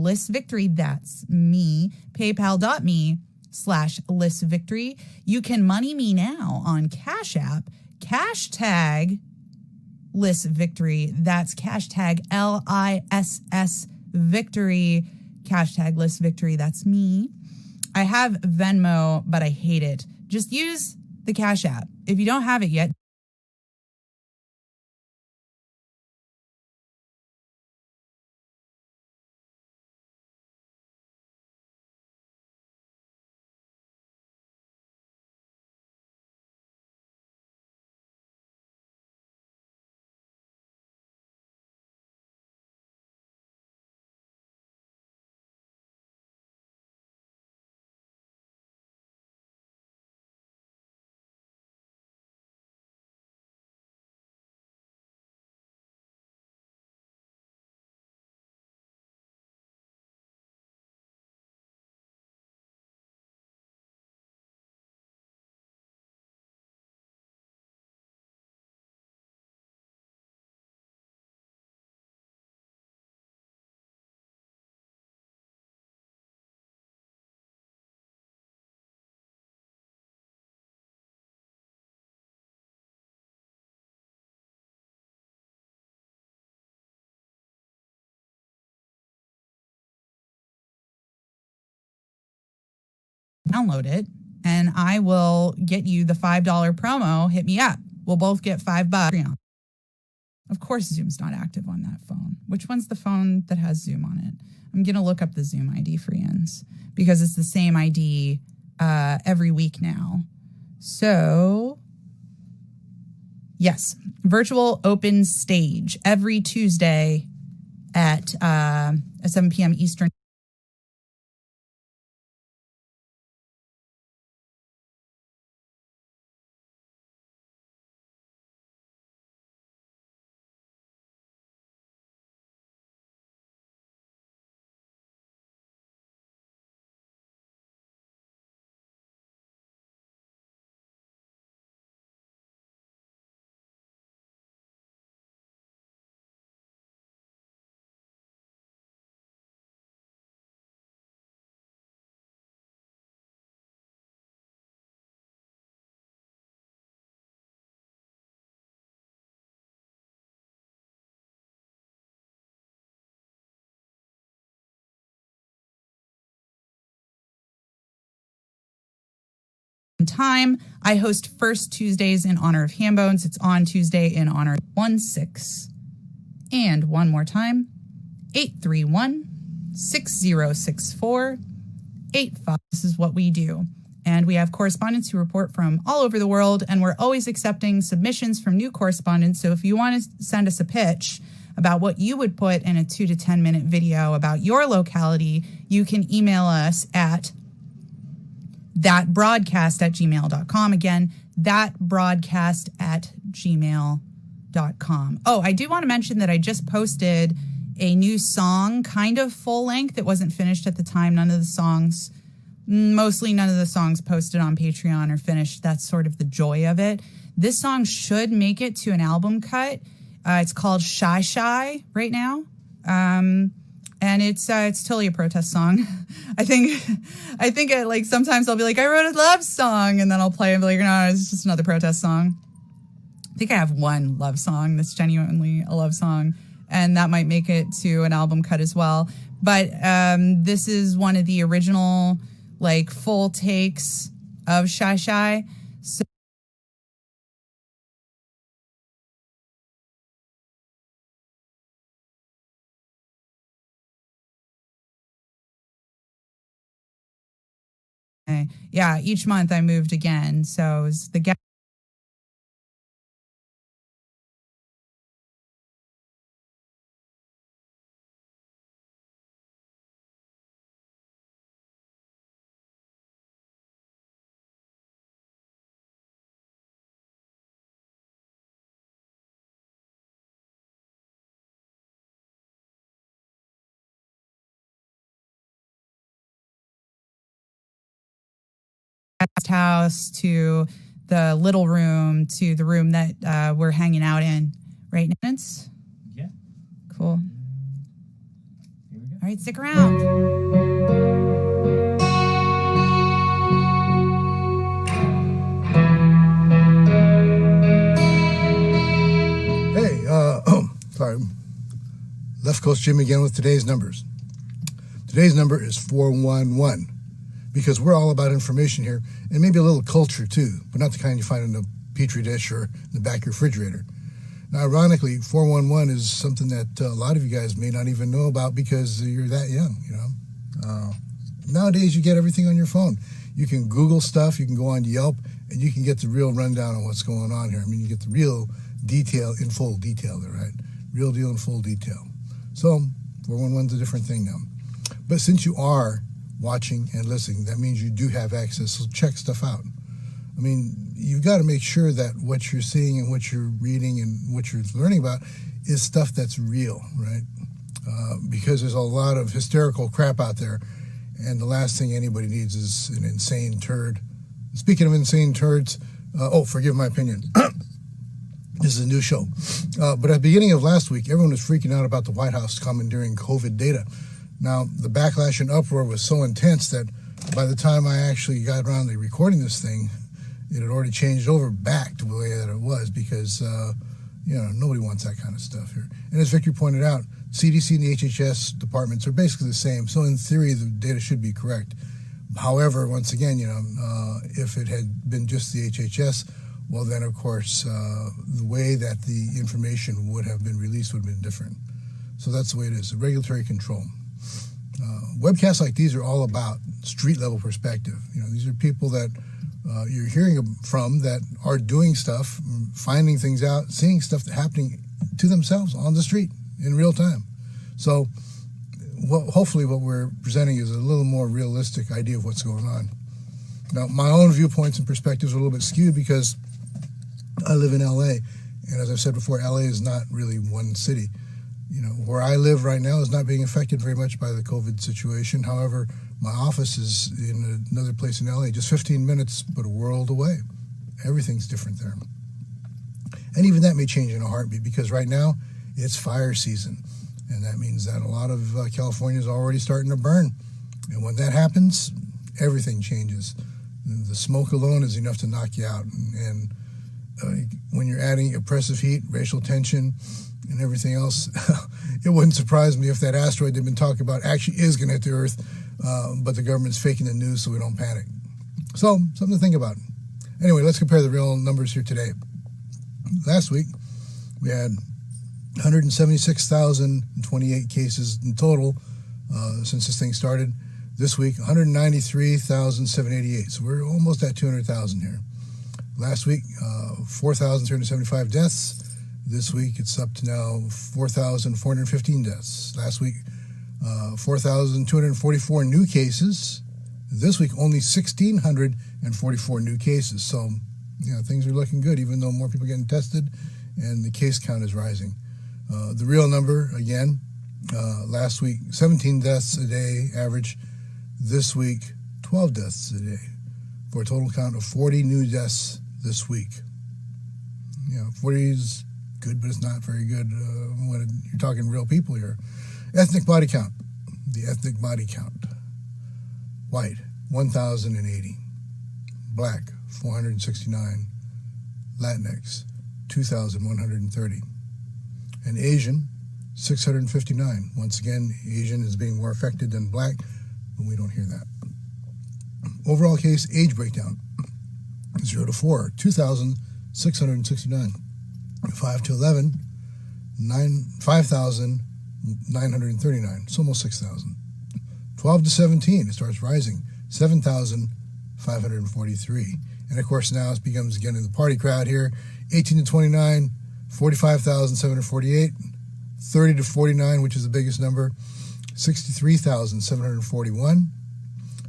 Liss Victory. That's me. PayPal.me/Liss Victory. You can money me now on Cash App. Hashtag Liss Victory. That's hashtag LISS Victory. Hashtag Liss Victory. That's me. I have Venmo, but I hate it. Just use the Cash App. If you don't have it yet, download it and I will get you the $5 promo. Hit me up. We'll both get $5. Of course, Zoom's not active on that phone. Which one's the phone that has Zoom on it? I'm going to look up the Zoom ID for Ian's because it's the same ID every week now. So, yes, virtual open stage every Tuesday at 7 p.m. Eastern. Time. I host First Tuesdays in honor of Hambones. It's on Tuesday in honor of 1-6. And one more time, 831-6064-85. This is what we do. And we have correspondents who report from all over the world, and we're always accepting submissions from new correspondents. So if you want to send us a pitch about what you would put in a 2 to 10 minute video about your locality, you can email us at thatbroadcast@gmail.com. Again, thatbroadcast@gmail.com. Oh, I do want to mention that I just posted a new song, kind of full length. It wasn't finished at the time. Mostly none of the songs posted on Patreon are finished. That's sort of the joy of it. This song should make it to an album cut. It's called Shy Shy right now. And it's totally a protest song. I think like sometimes I'll be like, I wrote a love song, and then I'll play and be like, no, it's just another protest song. I think I have one love song that's genuinely a love song, and that might make it to an album cut as well. But this is one of the original like full takes of Shy Shy. So yeah, each month I moved again. So it was the guest house to the little room to the room that we're hanging out in, right, Nance? Yeah. Cool. Here we go. All right, stick around. Sorry. Left Coast Jim again with today's numbers. Today's number is 411 because we're all about information here and maybe a little culture too, but not the kind you find in a petri dish or in the back of your refrigerator. Now, ironically, 411 is something that a lot of you guys may not even know about because you're that young, you know. Nowadays, you get everything on your phone. You can Google stuff, you can go on Yelp, and you can get the real rundown on what's going on here. I mean, you get the real detail in full detail there, right? Real deal in full detail. So 411's a different thing now. But since you are watching and listening, that means you do have access, so check stuff out. I mean, you've got to make sure that what you're seeing and what you're reading and what you're learning about is stuff that's real, right? Because there's a lot of hysterical crap out there, and the last thing anybody needs is an insane turd. Speaking of insane turds, forgive my opinion. This is a new show. But at the beginning of last week, everyone was freaking out about the White House commandeering COVID data. Now, the backlash and uproar was so intense that by the time I actually got around to recording this thing, it had already changed over back to the way that it was because, nobody wants that kind of stuff here. And as Victor pointed out, CDC and the HHS departments are basically the same. So in theory, the data should be correct. However, once again, if it had been just the HHS, well, then, of course, the way that the information would have been released would have been different. So that's the way it is, regulatory control. Webcasts like these are all about street-level perspective. These are people that you're hearing from that are doing stuff, finding things out, seeing stuff that's happening to themselves on the street in real time. So hopefully what we're presenting is a little more realistic idea of what's going on. Now, my own viewpoints and perspectives are a little bit skewed because I live in LA, and as I've said before, LA is not really one city. Where I live right now is not being affected very much by the COVID situation. However, my office is in another place in LA, just 15 minutes, but a world away. Everything's different there. And even that may change in a heartbeat because right now it's fire season. And that means that a lot of California is already starting to burn. And when that happens, everything changes. The smoke alone is enough to knock you out. And when you're adding oppressive heat, racial tension, and everything else, it wouldn't surprise me if that asteroid they've been talking about actually is going to hit the Earth, but the government's faking the news so we don't panic. So, something to think about. Anyway, let's compare the real numbers here today. Last week, we had 176,028 cases in total since this thing started. This week, 193,788. So we're almost at 200,000 here. Last week, 4,375 deaths. This week, it's up to now 4,415 deaths. Last week, 4,244 new cases. This week, only 1,644 new cases. So, things are looking good, even though more people are getting tested and the case count is rising. The real number, again, last week, 17 deaths a day average. This week, 12 deaths a day, for a total count of 40 new deaths this week. 40 is good, but it's not very good when you're talking real people here. Ethnic body count. The ethnic body count. White, 1,080. Black, 469. Latinx, 2,130. And Asian, 659. Once again, Asian is being more affected than black, but we don't hear that. Overall case age breakdown, 0 to 4, 2,669. 5 to 11, 5,939. It's almost 6,000. 12 to 17, it starts rising, 7,543. And of course now it becomes again in the party crowd here. 18 to 29, 45,748. 30 to 49, which is the biggest number, 63,741.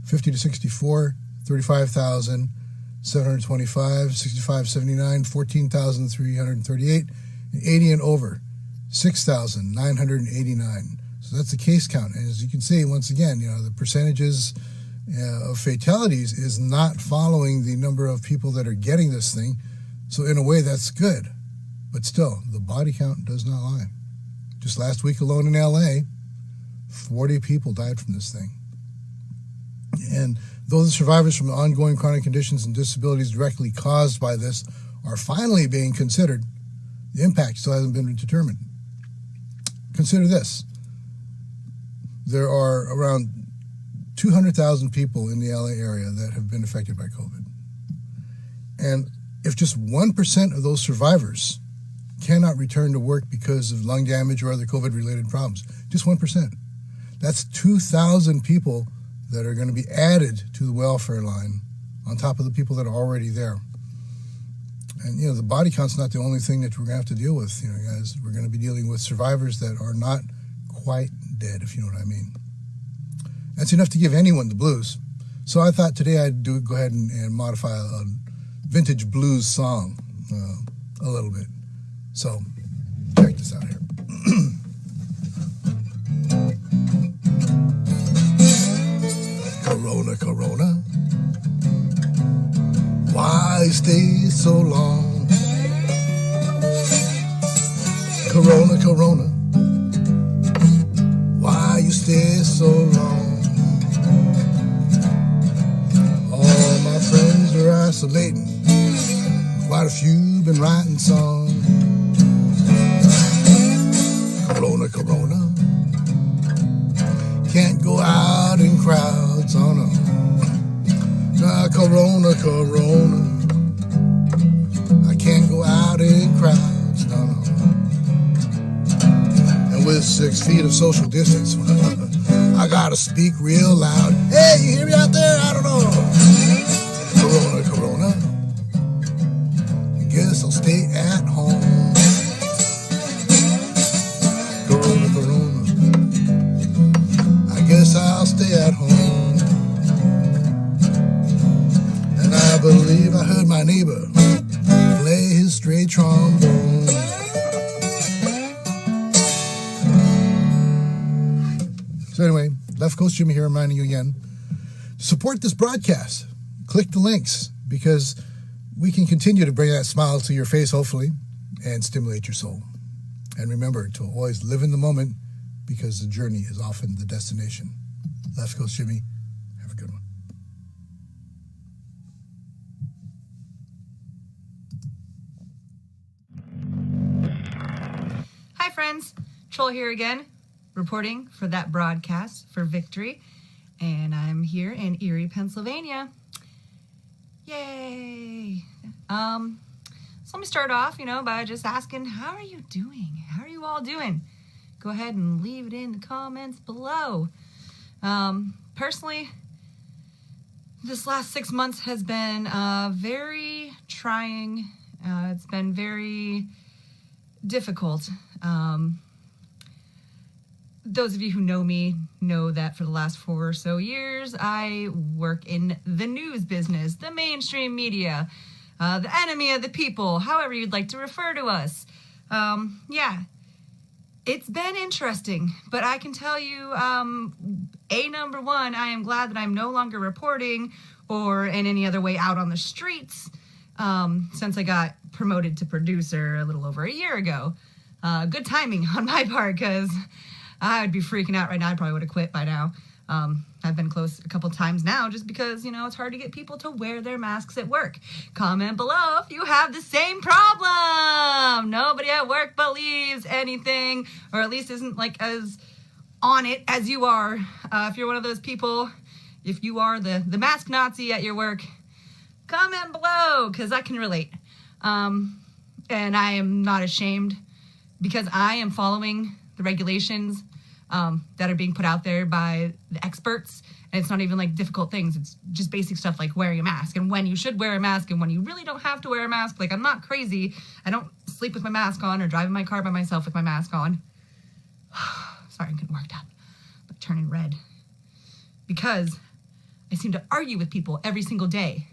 50 to 64, 35,725, 65, 79, 14,338, and 80 and over, 6,989. So that's the case count. And as you can see, once again, the percentages of fatalities is not following the number of people that are getting this thing. So in a way, that's good. But still, the body count does not lie. Just last week alone in LA, 40 people died from this thing. And those survivors from ongoing chronic conditions and disabilities directly caused by this are finally being considered. The impact still hasn't been determined. Consider this. There are around 200,000 people in the LA area that have been affected by COVID. And if just 1% of those survivors cannot return to work because of lung damage or other COVID-related problems, just 1%, that's 2,000 people that are going to be added to the welfare line on top of the people that are already there. And, the body count's not the only thing that we're going to have to deal with, guys. We're going to be dealing with survivors that are not quite dead, if you know what I mean. That's enough to give anyone the blues. So I thought today I'd go ahead and modify a vintage blues song a little bit. So check this out here. Corona, Corona, why stay so long? Corona, Corona, why you stay so long? All my friends are isolating, quite a few been writing songs. Corona, Corona, can't go out in crowds, oh no. Corona, Corona, I can't go out in crowds, no, no. And with 6 feet of social distance, I gotta speak real loud. Hey, you hear me out there? I don't know. Corona, Corona, I guess I'll stay at home. Corona, Corona, I guess I'll stay at home. And I believe I heard my neighbor play his stray trombone. So anyway, Left Coast Jimmy here reminding you again, support this broadcast. Click the links because we can continue to bring that smile to your face, hopefully, and stimulate your soul. And remember to always live in the moment because the journey is often the destination. Left Coast Jimmy, have a good one. Hi friends, Troll here again, reporting for that broadcast for Victory, and I'm here in Erie, Pennsylvania. Yay! So let me start off, by just asking, how are you doing? How are you all doing? Go ahead and leave it in the comments below. Personally, this last 6 months has been very trying. It's been very difficult. Those of you who know me know that for the last 4 or so years, I work in the news business, the mainstream media, the enemy of the people, however you'd like to refer to us. Yeah, it's been interesting, but I can tell you, number one, I am glad that I'm no longer reporting or in any other way out on the streets since I got promoted to producer a little over a year ago. Good timing on my part because I would be freaking out right now. I probably would have quit by now. I've been close a couple times now just because, it's hard to get people to wear their masks at work. Comment below if you have the same problem. Nobody at work believes anything, or at least isn't as on it as you are. If you're one of those people, if you are the mask Nazi at your work, comment below because I can relate. And I am not ashamed because I am following the regulations that are being put out there by the experts. And it's not even difficult things. It's just basic stuff like wearing a mask and when you should wear a mask and when you really don't have to wear a mask. I'm not crazy. I don't sleep with my mask on or drive in my car by myself with my mask on. Sorry, I'm getting worked up, but turning red. Because I seem to argue with people every single day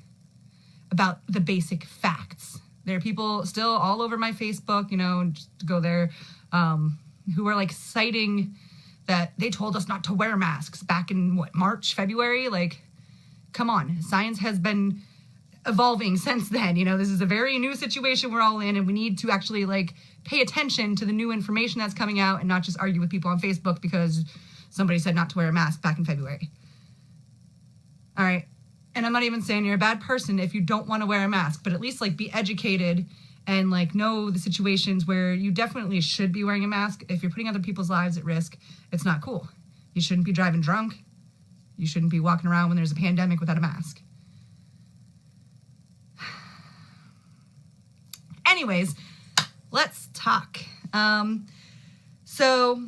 about the basic facts. There are people still all over my Facebook, just to go there, who are citing that they told us not to wear masks back in March, February. come on, science has been evolving since then. You know, this is a very new situation we're all in, and we need to actually like pay attention to the new information that's coming out and not just argue with people on Facebook because somebody said not to wear a mask back in February. All right. And I'm not even saying you're a bad person if you don't want to wear a mask, but at least like be educated and like know the situations where you definitely should be wearing a mask. If you're putting other people's lives at risk, it's not cool. You shouldn't be driving drunk. You shouldn't be walking around when there's a pandemic without a mask. Anyways, let's talk. So,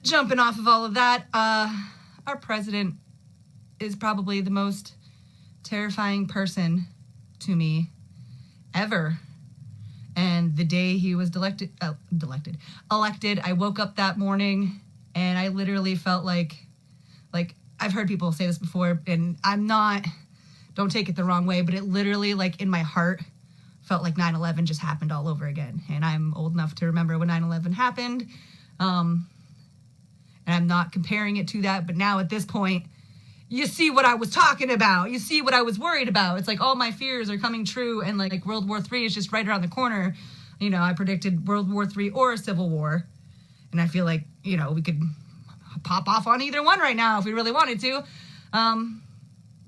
jumping off of all of that, our president is probably the most terrifying person to me ever. And the day he was elected, I woke up that morning and I literally felt like I've heard people say this before, and don't take it the wrong way, but it literally, like, in my heart felt like 9/11 just happened all over again. And I'm old enough to remember when 9/11 happened. And I'm not comparing it to that, but now at this point, you see what I was talking about. You see what I was worried about. It's like all my fears are coming true, and like World War III is just right around the corner. You know, I predicted World War III or a civil war. And I feel like, you know, we could pop off on either one right now if we really wanted to.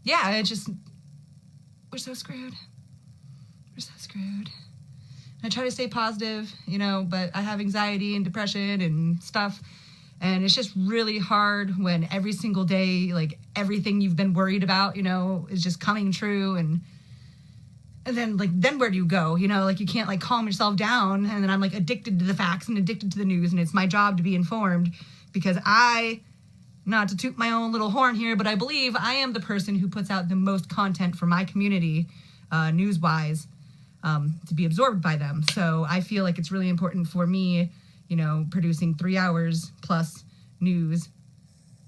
Yeah, it's just, we're so screwed. We're so screwed. I try to stay positive, you know, but I have anxiety and depression and stuff. And it's just really hard when every single day, like, everything you've been worried about, you know, is just coming true. And then where do you go? You know, like, you can't, like, calm yourself down. And then I'm, like, addicted to the facts and addicted to the news. And it's my job to be informed because not to toot my own little horn here, but I believe I am the person who puts out the most content for my community, news-wise, to be absorbed by them. So I feel like it's really important for me, you know, producing 3 hours plus news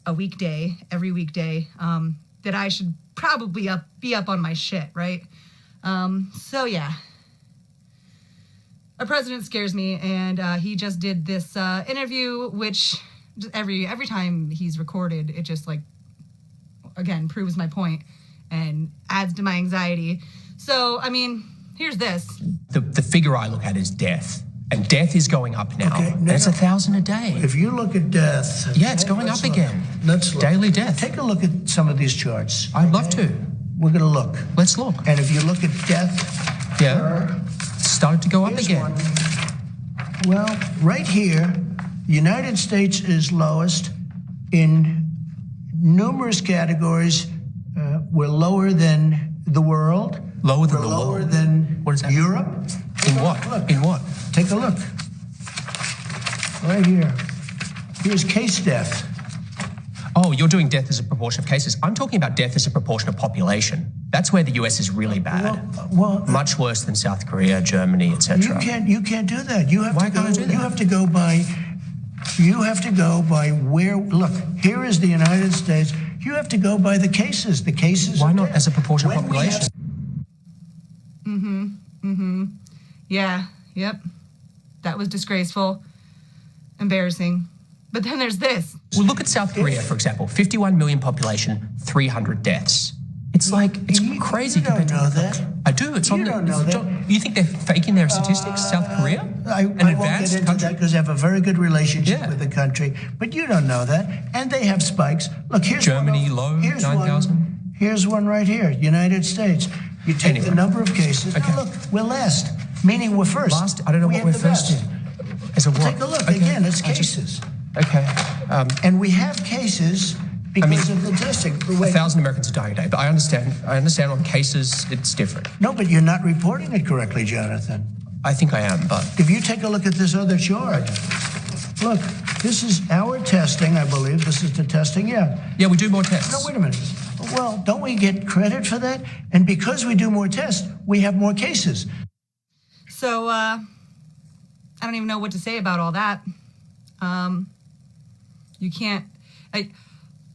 every weekday, that I should probably be up on my shit, right? So yeah, our president scares me, and he just did this interview, which every time he's recorded, it just, like, again, proves my point and adds to my anxiety. So, I mean, here's this. The figure I look at is death. And death is going up now. Okay, that's 1,000 a day. If you look at death... Yeah, it's going up again. Let's look. Daily death. Take a look at some of these charts. I'd love to. We're going to look. Let's look. And if you look at death... Yeah. It's started to go up again. One. Well, right here, the United States is lowest in numerous categories. We're lower than the world. Lower than we're the lower world? Than what is that? Europe. In what? Look. In what? Take a look. Right here. Here's case death. Oh, you're doing death as a proportion of cases. I'm talking about death as a proportion of population. That's where the US is really bad. Well, much worse than South Korea, Germany, etc. You can't do that. You have Why to go, can't I do that? You have to go by where. Look, here is the United States. You have to go by the cases. The cases. Why not as a proportion of population? Yeah. Yep. That was disgraceful. Embarrassing. But then there's this. Well, look at South Korea, for example. 51 million population, 300 deaths. It's like, it's crazy compared to... You don't know that. I do. It's on the... don't know that. You think they're faking their statistics, South Korea? I won't get into that because they have a very good relationship with the country. But you don't know that. And they have spikes. Look, here's Germany, low, 9,000. Here's one right here, United States. You take the number of cases. Okay. Now look, we're last, meaning we're first. Last? I don't know what we're first in. As a what? Take a look. Again, it's cases. Okay. And we have cases because of the testing. 1,000 Americans are dying a day, but I understand on cases, it's different. No, but you're not reporting it correctly, Jonathan. I think I am, but... If you take a look at this other chart, look, this is our testing, I believe. This is the testing, yeah. Yeah, we do more tests. No, wait a minute. Well, don't we get credit for that? And because we do more tests, we have more cases. So, I don't even know what to say about all that. You can't...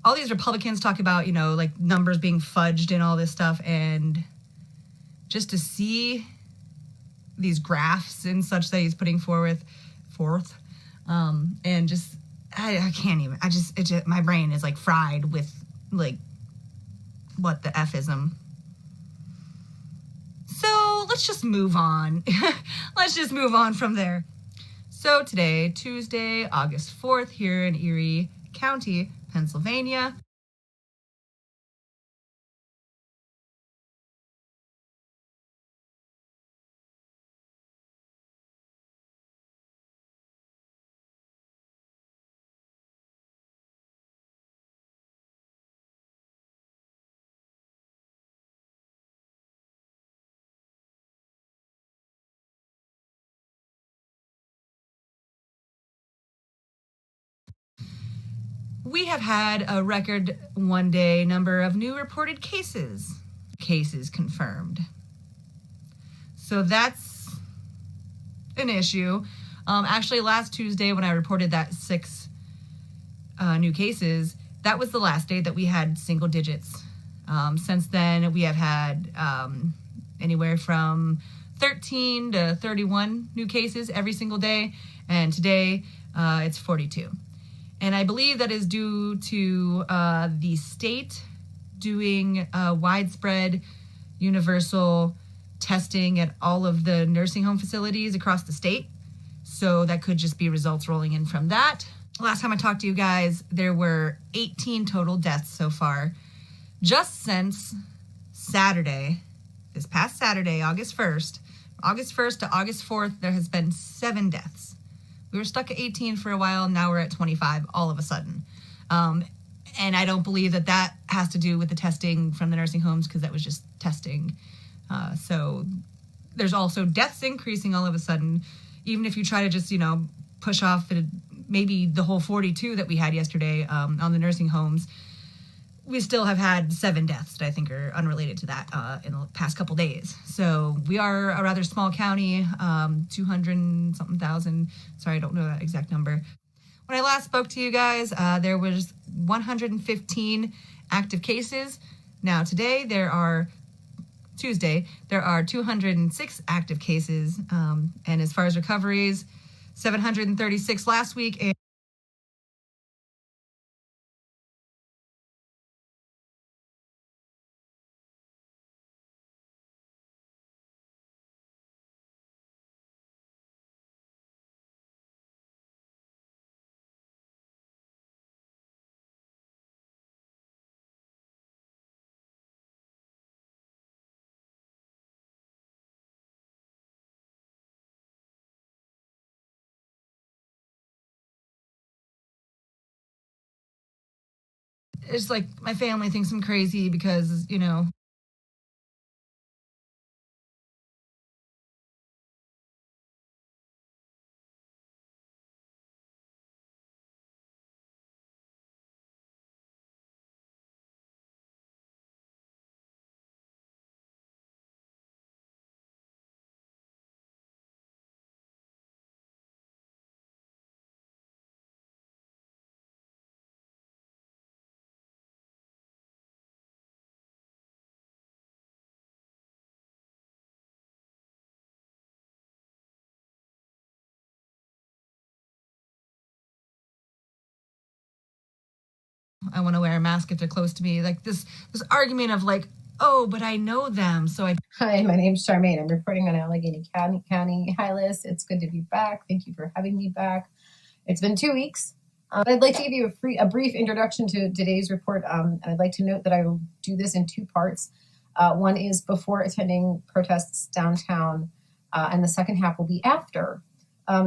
all these Republicans talk about, you know, like, numbers being fudged and all this stuff, and just to see these graphs and such that he's putting forth, and just, I can't even, my brain is, like, fried with like, what the F-ism. So let's just move on. Let's just move on from there. So today, Tuesday, August 4th, here in Erie County, Pennsylvania. We have had a record one-day number of new reported cases confirmed. So that's an issue. Actually, last Tuesday when I reported that 6 new cases, that was the last day that we had single digits. Since then, we have had anywhere from 13 to 31 new cases every single day, and today it's 42. And I believe that is due to the state doing widespread universal testing at all of the nursing home facilities across the state. So that could just be results rolling in from that. Last time I talked to you guys, there were 18 total deaths so far. Just since Saturday, this past Saturday, August 1st to August 4th, there has been 7 deaths. We were stuck at 18 for a while. Now we're at 25 all of a sudden. And I don't believe that that has to do with the testing from the nursing homes, because that was just testing. So there's also deaths increasing all of a sudden. Even if you try to just, push off maybe the whole 42 that we had yesterday on the nursing homes, we still have had 7 deaths that I think are unrelated to that in the past couple days. So we are a rather small county, 200-something thousand. Sorry, I don't know that exact number. When I last spoke to you guys, there was 115 active cases. Now today, Tuesday, there are 206 active cases. And as far as recoveries, 736 last week. And it's like my family thinks I'm crazy because, I want to wear a mask if they're close to me. Like this argument of like, oh, but I know them. So Hi, my name's Charmaine. I'm reporting on Allegheny County. Hi, Liz. It's good to be back. Thank you for having me back. It's been 2 weeks. I'd like to give you a brief introduction to today's report. And I'd like to note that I will do this in 2 parts. One is before attending protests downtown, and the second half will be after.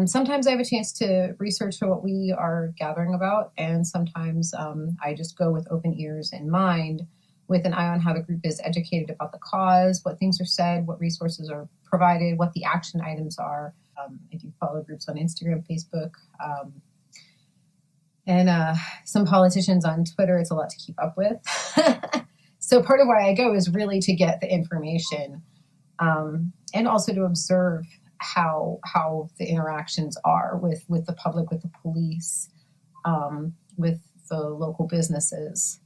Sometimes I have a chance to research what we are gathering about, and sometimes I just go with open ears and mind, with an eye on how the group is educated about the cause, what things are said, what resources are provided, what the action items are. I do follow groups on Instagram, Facebook, and some politicians on Twitter. It's a lot to keep up with. So part of why I go is really to get the information, and also to observe how the interactions are with the public, with the police, with the local businesses.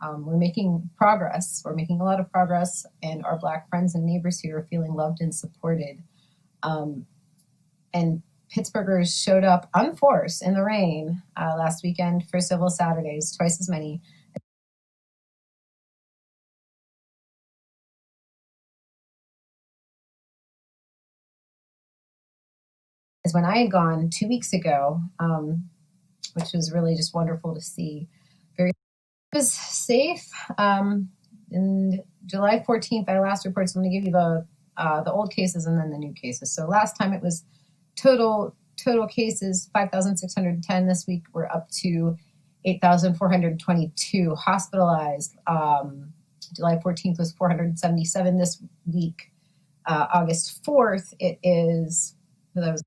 We're making progress. We're making a lot of progress, and our Black friends and neighbors here are feeling loved and supported. And Pittsburghers showed up en force in the rain last weekend for Civil Saturdays, twice as many. is when I had gone 2 weeks ago, which was really just wonderful to see. It was safe. And July 14th, our last report, so I'm going to give you the old cases and then the new cases. So last time it was total cases, 5,610. This week we're up to 8,422 hospitalized. July 14th was 477. This week, August 4th, it is, that was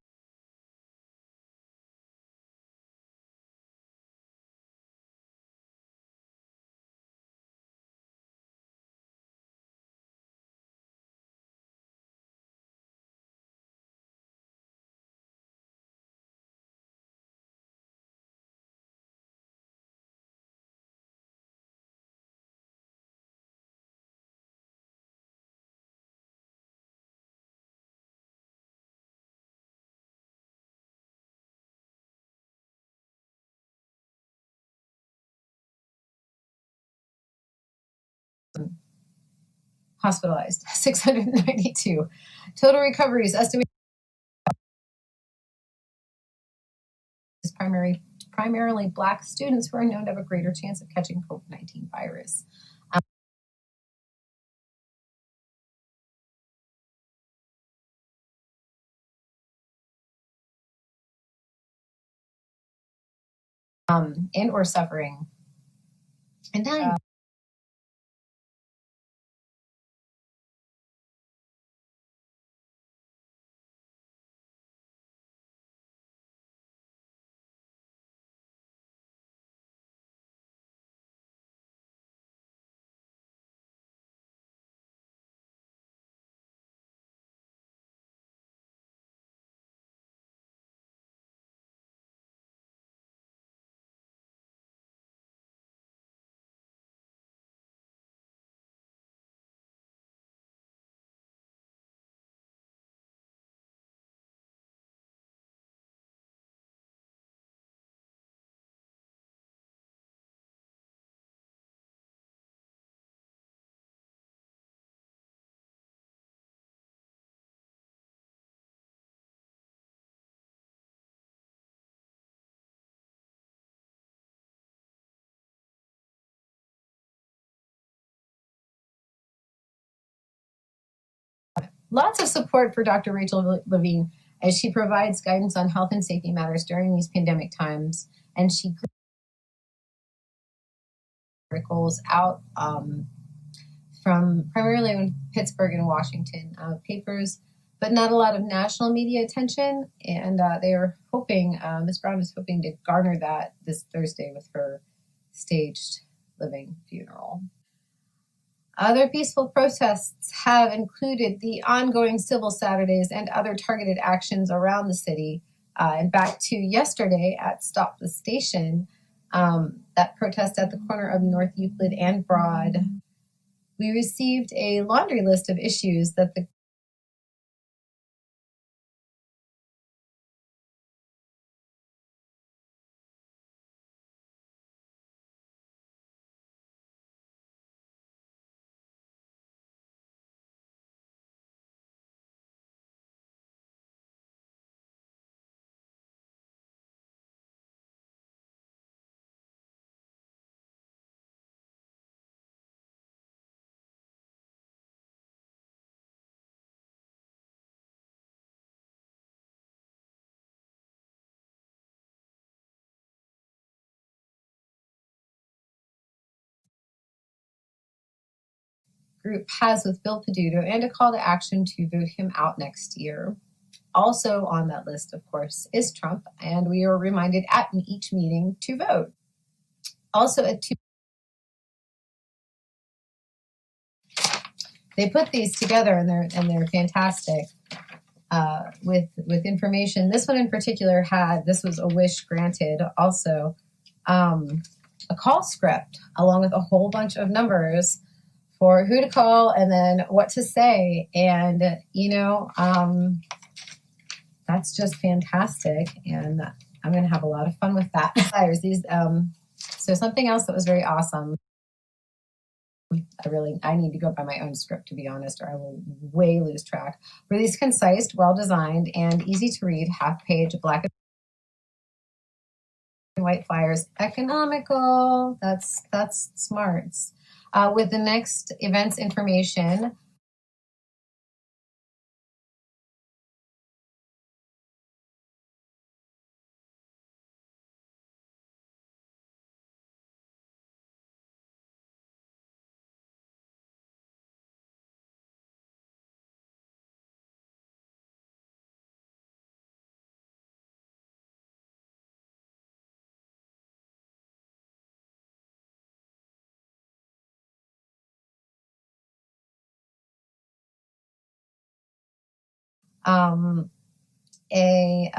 hospitalized, 692. Total recoveries estimated is primarily Black students who are known to have a greater chance of catching COVID-19 virus. And or suffering. And dying. Lots of support for Dr. Rachel Levine as she provides guidance on health and safety matters during these pandemic times. And she articles out from primarily Pittsburgh and Washington papers, but not a lot of national media attention. And they are hoping, Ms. Brown is hoping to garner that this Thursday with her staged living funeral. Other peaceful protests have included the ongoing civil Saturdays and other targeted actions around the city. And back to yesterday at Stop the Station, that protest at the corner of North Euclid and Broad, we received a laundry list of issues that the group has with Bill Peduto, and a call to action to vote him out next year. Also on that list, of course, is Trump, and we are reminded at each meeting to vote. Also at 2, they put these together, and they're fantastic with information. This one in particular this was a wish granted, also a call script along with a whole bunch of numbers for who to call and then what to say. And, that's just fantastic. And I'm going to have a lot of fun with that. So something else that was very awesome I need to go by my own script, to be honest, or I will way lose track. For these concise, well-designed, and easy to read half-page black and white flyers, economical. That's smarts. With the next events information, um, a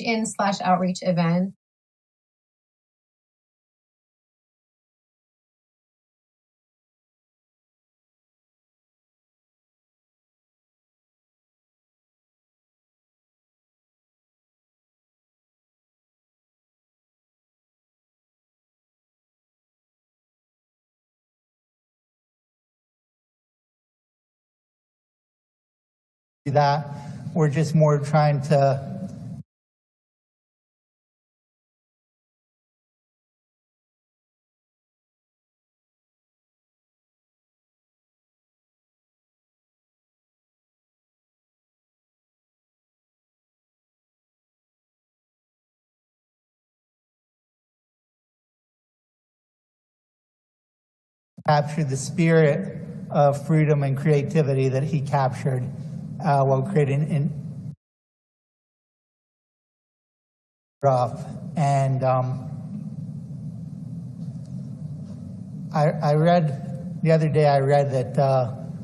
in/outreach event. That we're just more trying to capture the spirit of freedom and creativity that he captured while creating and I read the other day, I read that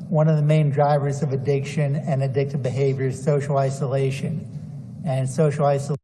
one of the main drivers of addiction and addictive behavior is social isolation. And social isolation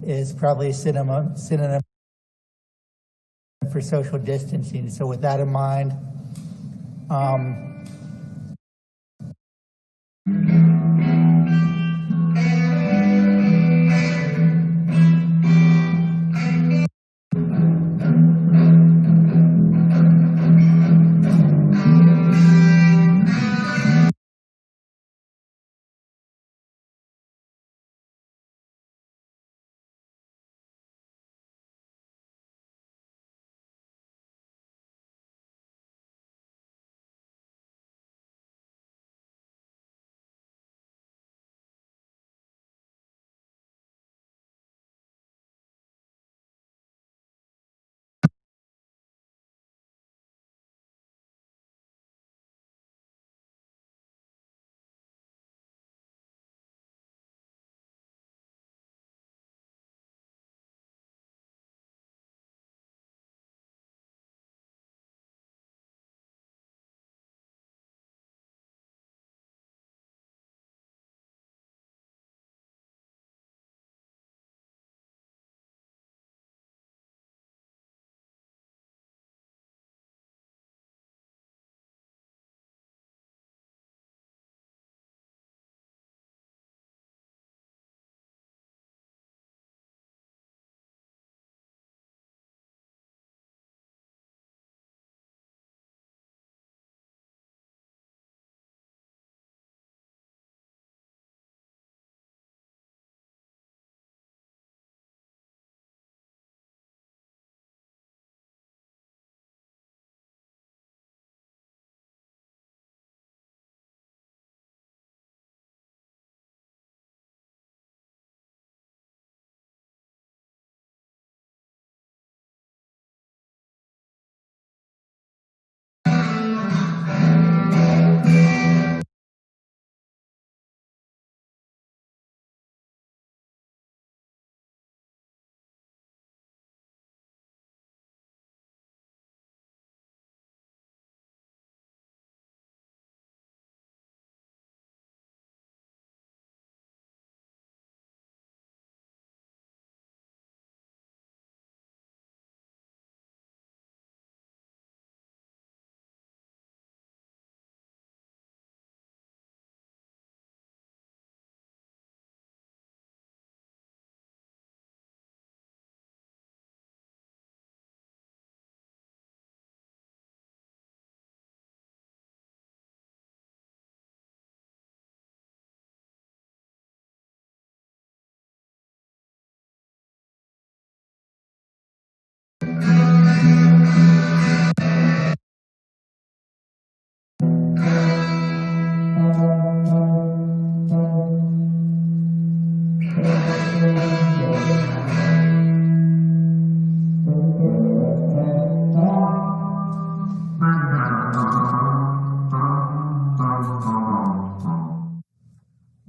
is probably a synonym for social distancing. So with that in mind,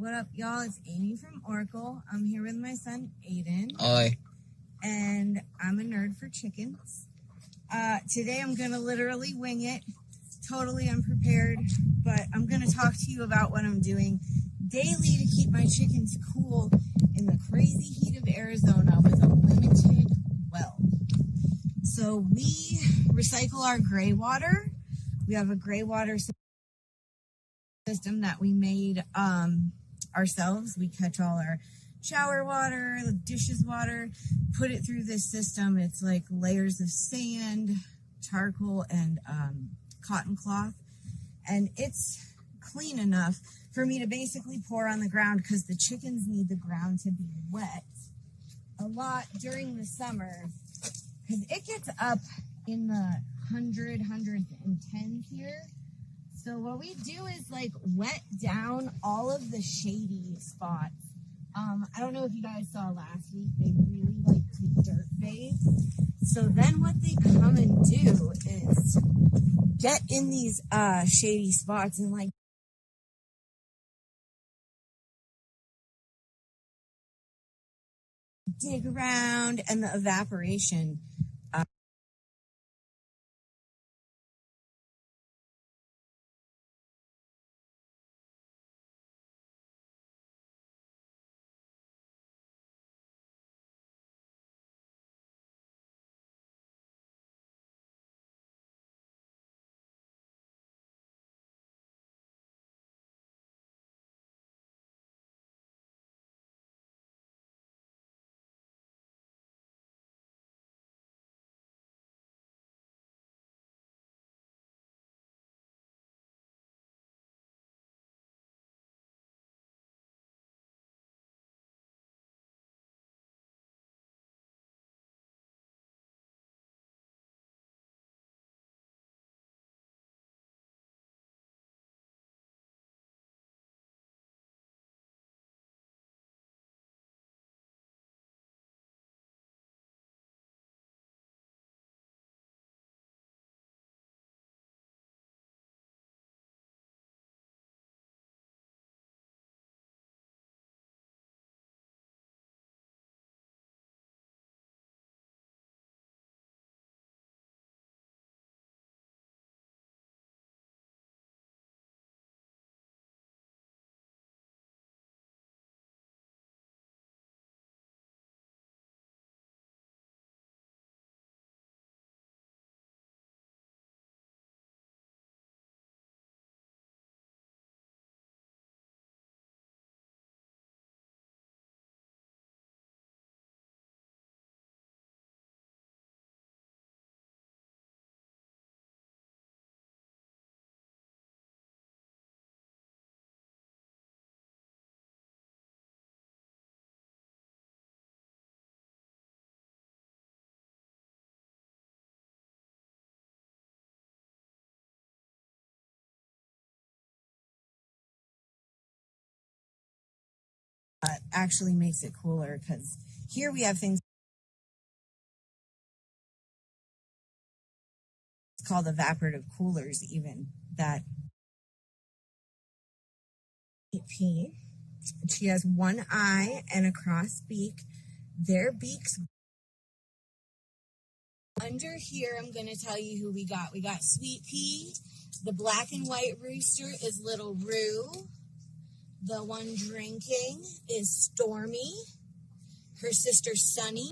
What up, y'all? It's Amy from Oracle. I'm here with my son, Aiden. Hi. And I'm a nerd for chickens. Today I'm going to literally wing it, totally unprepared, but I'm going to talk to you about what I'm doing daily to keep my chickens cool in the crazy heat of Arizona with a limited well. So we recycle our gray water. We have a gray water system that we made ourselves. We catch all our shower water, the dishes water, put it through this system. It's like layers of sand, charcoal, and cotton cloth. And it's clean enough for me to basically pour on the ground because the chickens need the ground to be wet a lot during the summer because it gets up in the 110s here. So what we do is like wet down all of the shady spots. I don't know if you guys saw last week, they really like the dirt phase. So then what they come and do is get in these shady spots and like dig around, and the evaporation actually makes it cooler because here we have things called evaporative coolers even that pee. She has one eye and a cross beak. Their beaks under here. I'm going to tell you who we got. We got Sweet Pea. The black and white rooster is Little Rue. The one drinking is Stormy. Her sister Sunny.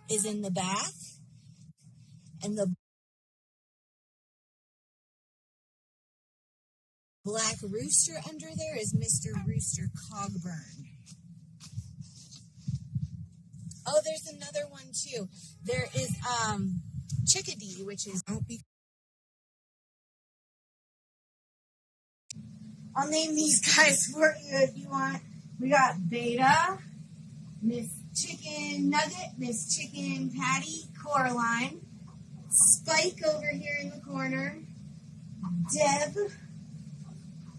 is in the back, and the black rooster under there is Mr. Rooster Cogburn. Oh, there's another one too. There is Chickadee, which is I'll name these guys for you if you want. We got Beta, Miss Chicken Nugget, Miss Chicken Patty, Coraline, Spike over here in the corner, Deb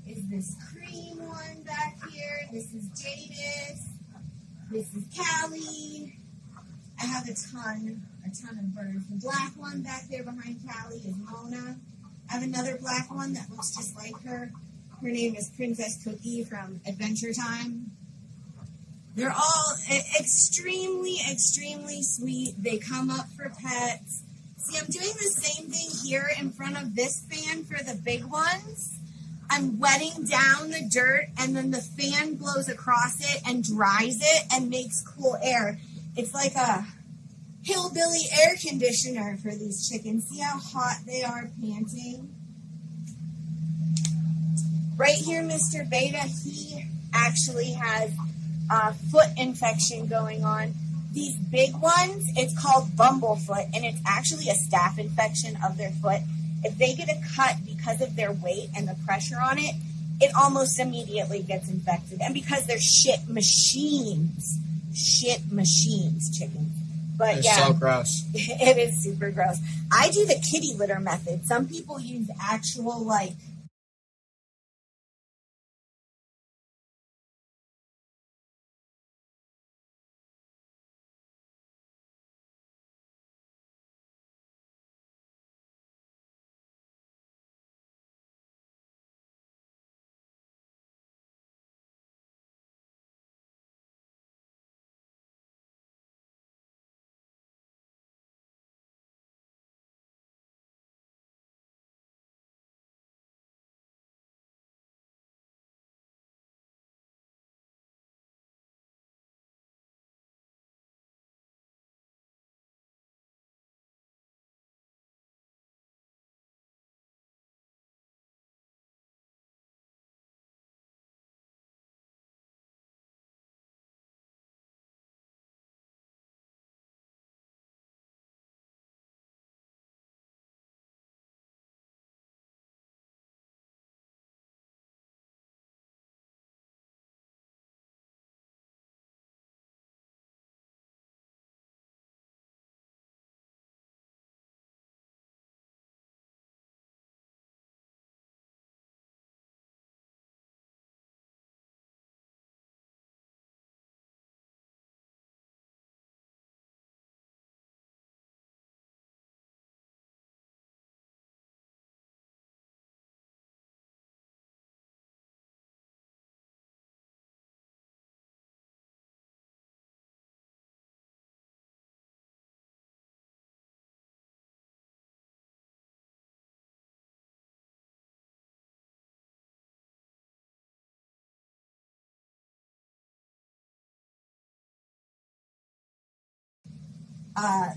is this cream one back here, this is Jadis, this is Callie. I have a ton of birds. The black one back there behind Callie is Mona. I have another black one that looks just like her. Her name is Princess Cookie from Adventure Time. They're all extremely, extremely sweet. They come up for pets. See, I'm doing the same thing here in front of this fan for the big ones. I'm wetting down the dirt, and then the fan blows across it and dries it and makes cool air. It's like a hillbilly air conditioner for these chickens. See how hot they are panting? Right here, Mr. Beta, he actually has a foot infection going on. These big ones, it's called bumblefoot, and it's actually a staph infection of their foot. If they get a cut because of their weight and the pressure on it, it almost immediately gets infected. And because they're shit machines, chickens. But it's yeah, so gross. It is super gross. I do the kitty litter method. Some people use actual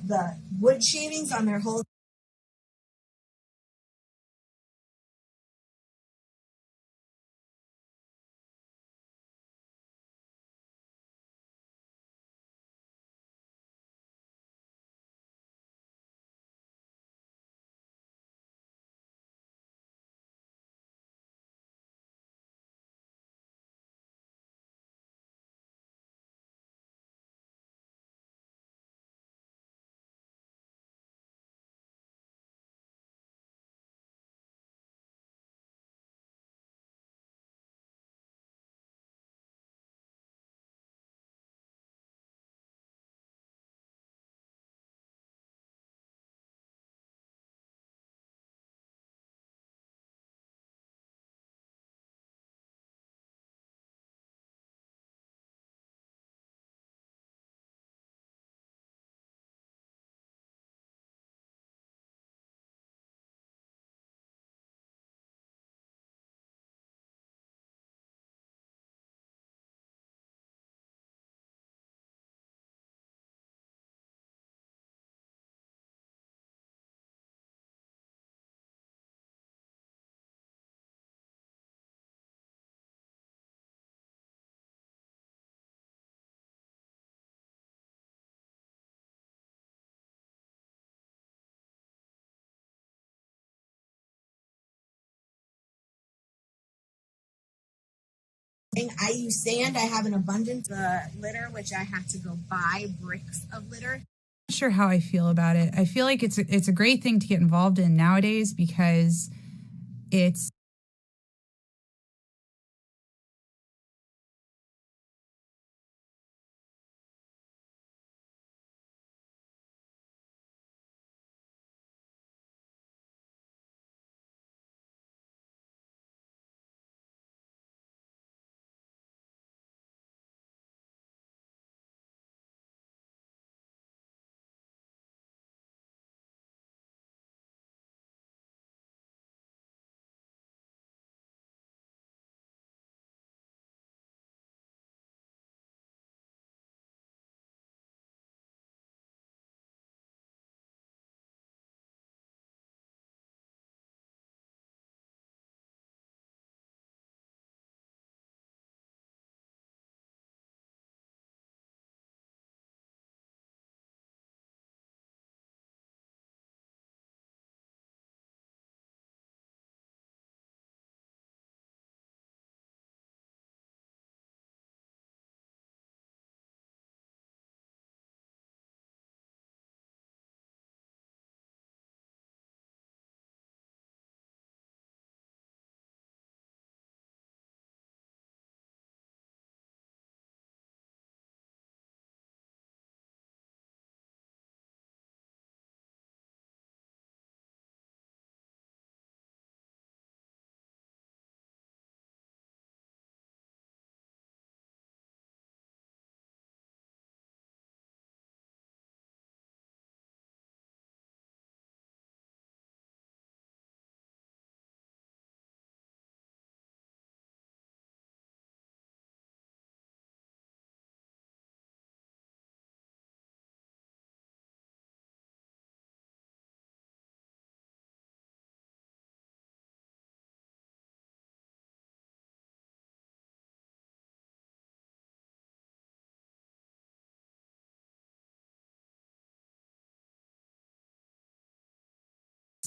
the wood shavings on their whole I use sand. I have an abundance of litter, which I have to go buy bricks of litter. Not sure how I feel about it. I feel like it's a great thing to get involved in nowadays because it's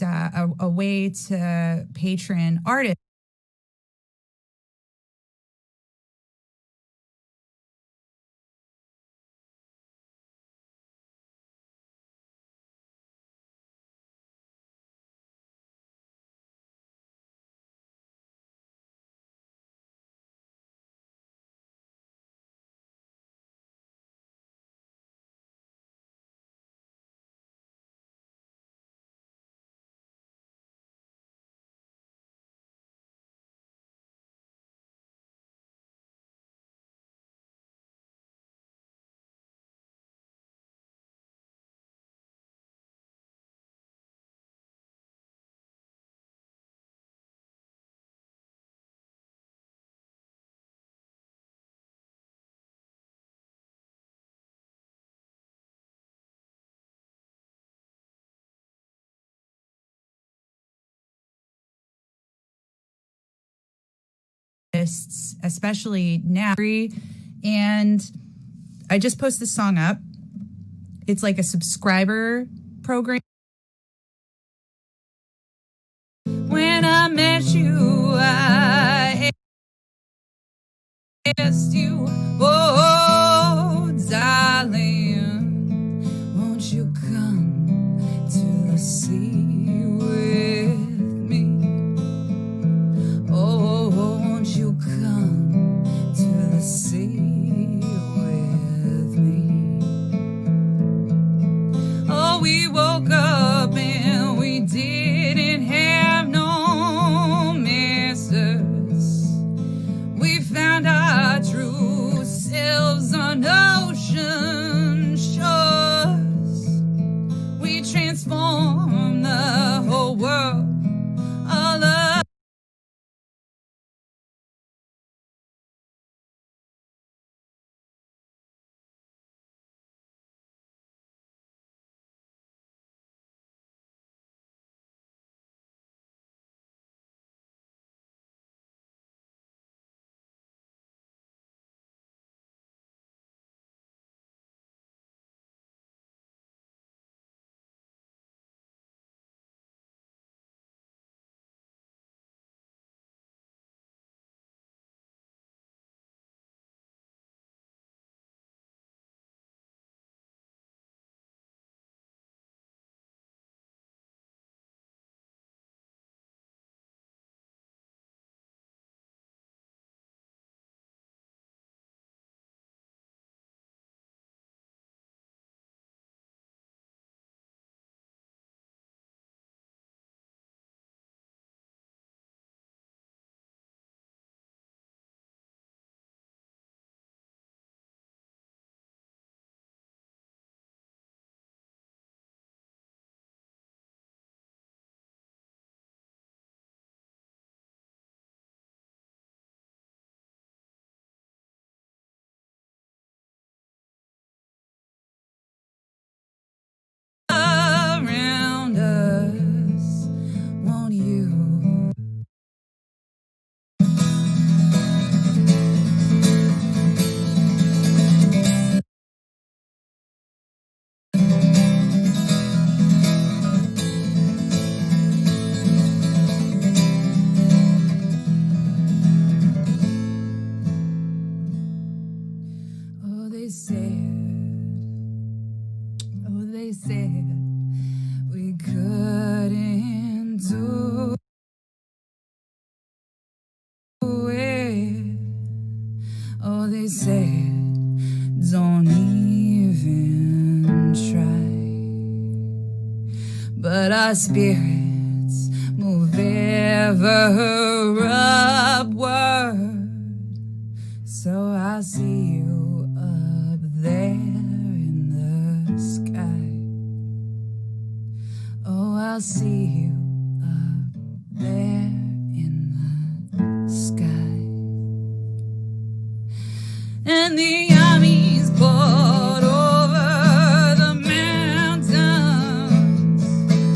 a way to patron artists. Especially now, and I just posted this song up. It's like a subscriber program. When I met you, I asked you, oh, darling, won't you come to the sea with me? Oh, won't you come to the sea with me? Oh, we woke up and we didn't have no answers. We found our true they said we couldn't do it. Oh, they said don't even try. But our spirits move ever upward. So I'll see you up there in the sky. Oh, I'll see you up there in the sky. And the armies poured over the mountains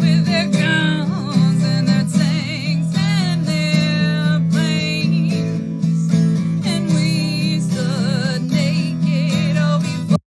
with their guns and their tanks and their planes. And we stood naked, oh, before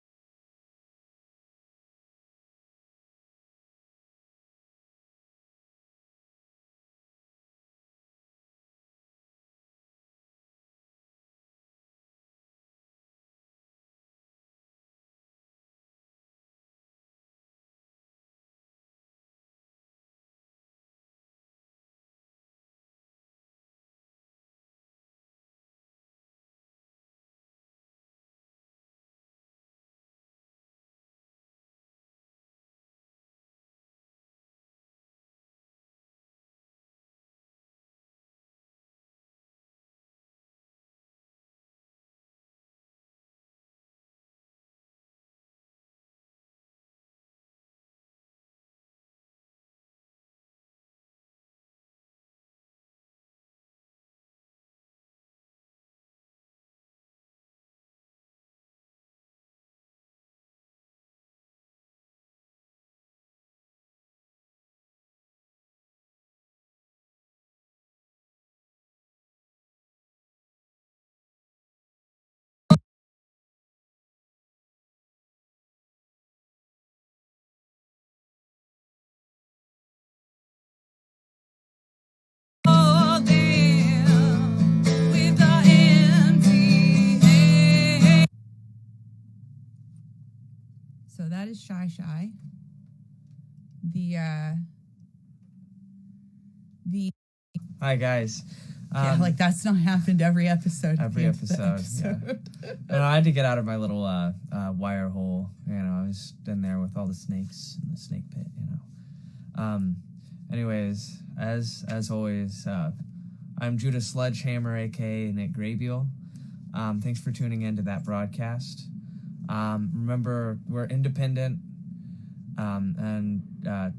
them with our empty hands. So that is Shy Shy. The Hi, guys. yeah, like that's not happened every episode. Every episode. Yeah. And I had to get out of my little wire hole. You know, I was in there with all the snakes in the snake pit. You know. Anyways, as always, I'm Judah Sledgehammer, aka Nick Graybeal. Thanks for tuning in to that broadcast. Remember, we're independent, and what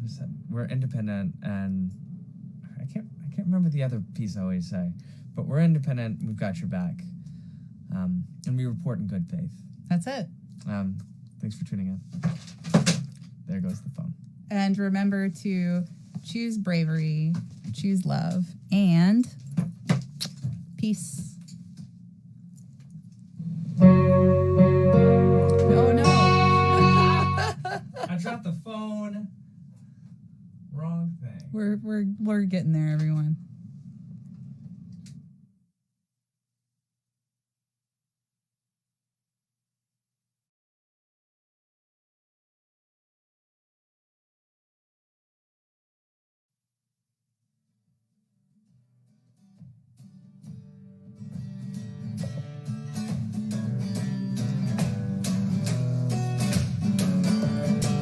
is that? We're independent, and I can't remember the other piece I always say, but we're independent. We've got your back, and we report in good faith. That's it. Thanks for tuning in. There goes the phone. And remember to choose bravery, choose love, and peace. Oh no. I dropped the phone. Wrong thing. We're getting there, everyone.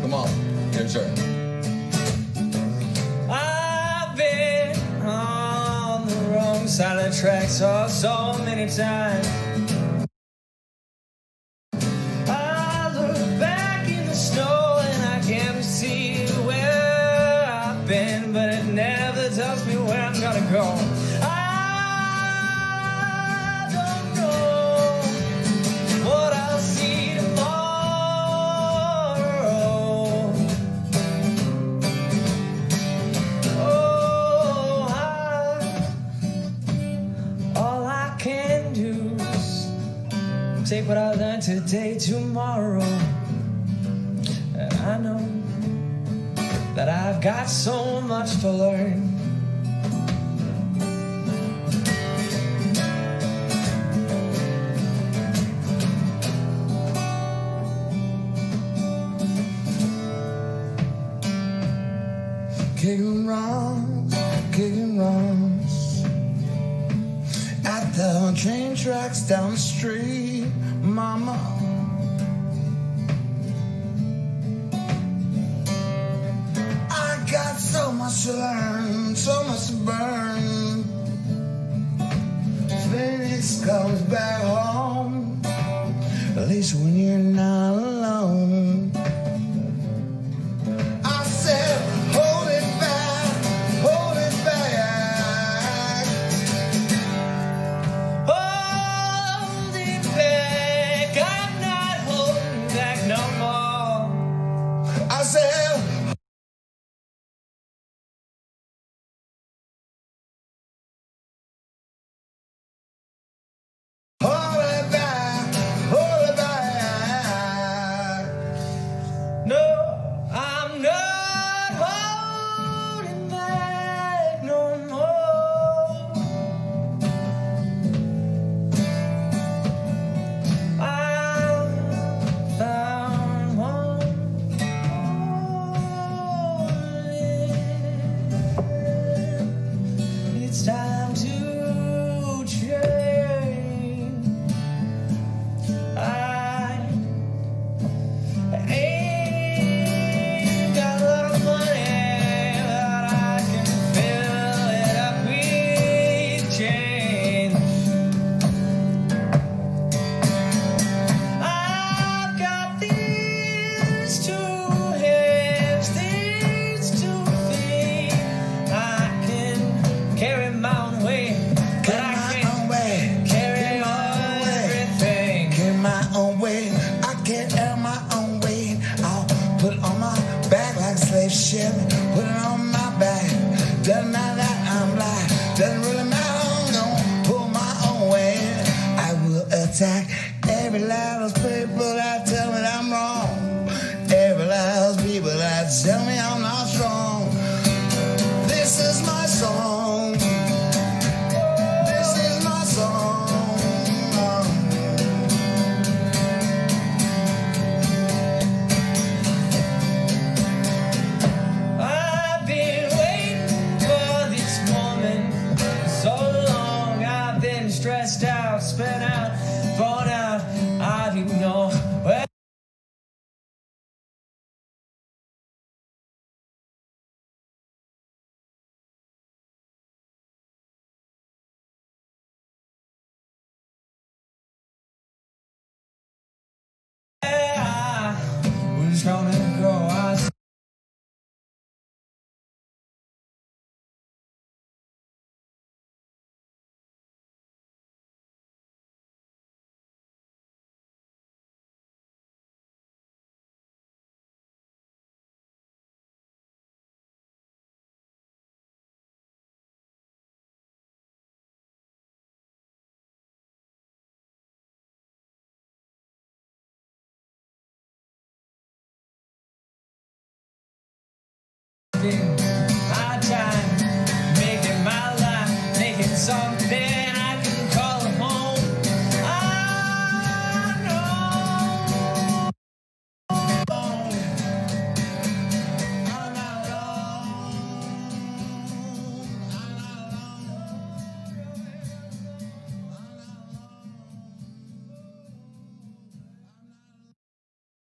Come on, yes, sir. I've been on the wrong side of the tracks so many times. I look back in the snow and I can see where I've been, but it never tells me where I'm gonna go. I don't know what I'll see tomorrow. All I can do is take what I learned today, tomorrow. And I know that I've got so much to learn. kicking runs at the train tracks down the street, mama. I got so much to learn, so much to burn. Phoenix comes back home, at least when you're not alone. I said, hold it back, hold it back. Hold it back, I'm not holding back no more. I said, hold it back, hold it back. No, I'm not holding back no more. I found one. It's time to change. I ain't got a lot of money, but I can fill it up with change. I've got these two hands, these 2 feet. I can carry my own weight, but I can't carry everything. Carry my own weight, I can't carry my own weight. I'll put it on my back like a slave ship. Put it on my back. Doesn't matter that I'm black. Doesn't really matter. I'm gonna pull my own weight. I will attack every last people that tell me that I'm wrong. Every last people that tell me I'm not strong. This is my song. This is my song. I've been waiting for this moment so long. I've been stressed out, spent out, thrown out. I do know where. I was gonna go.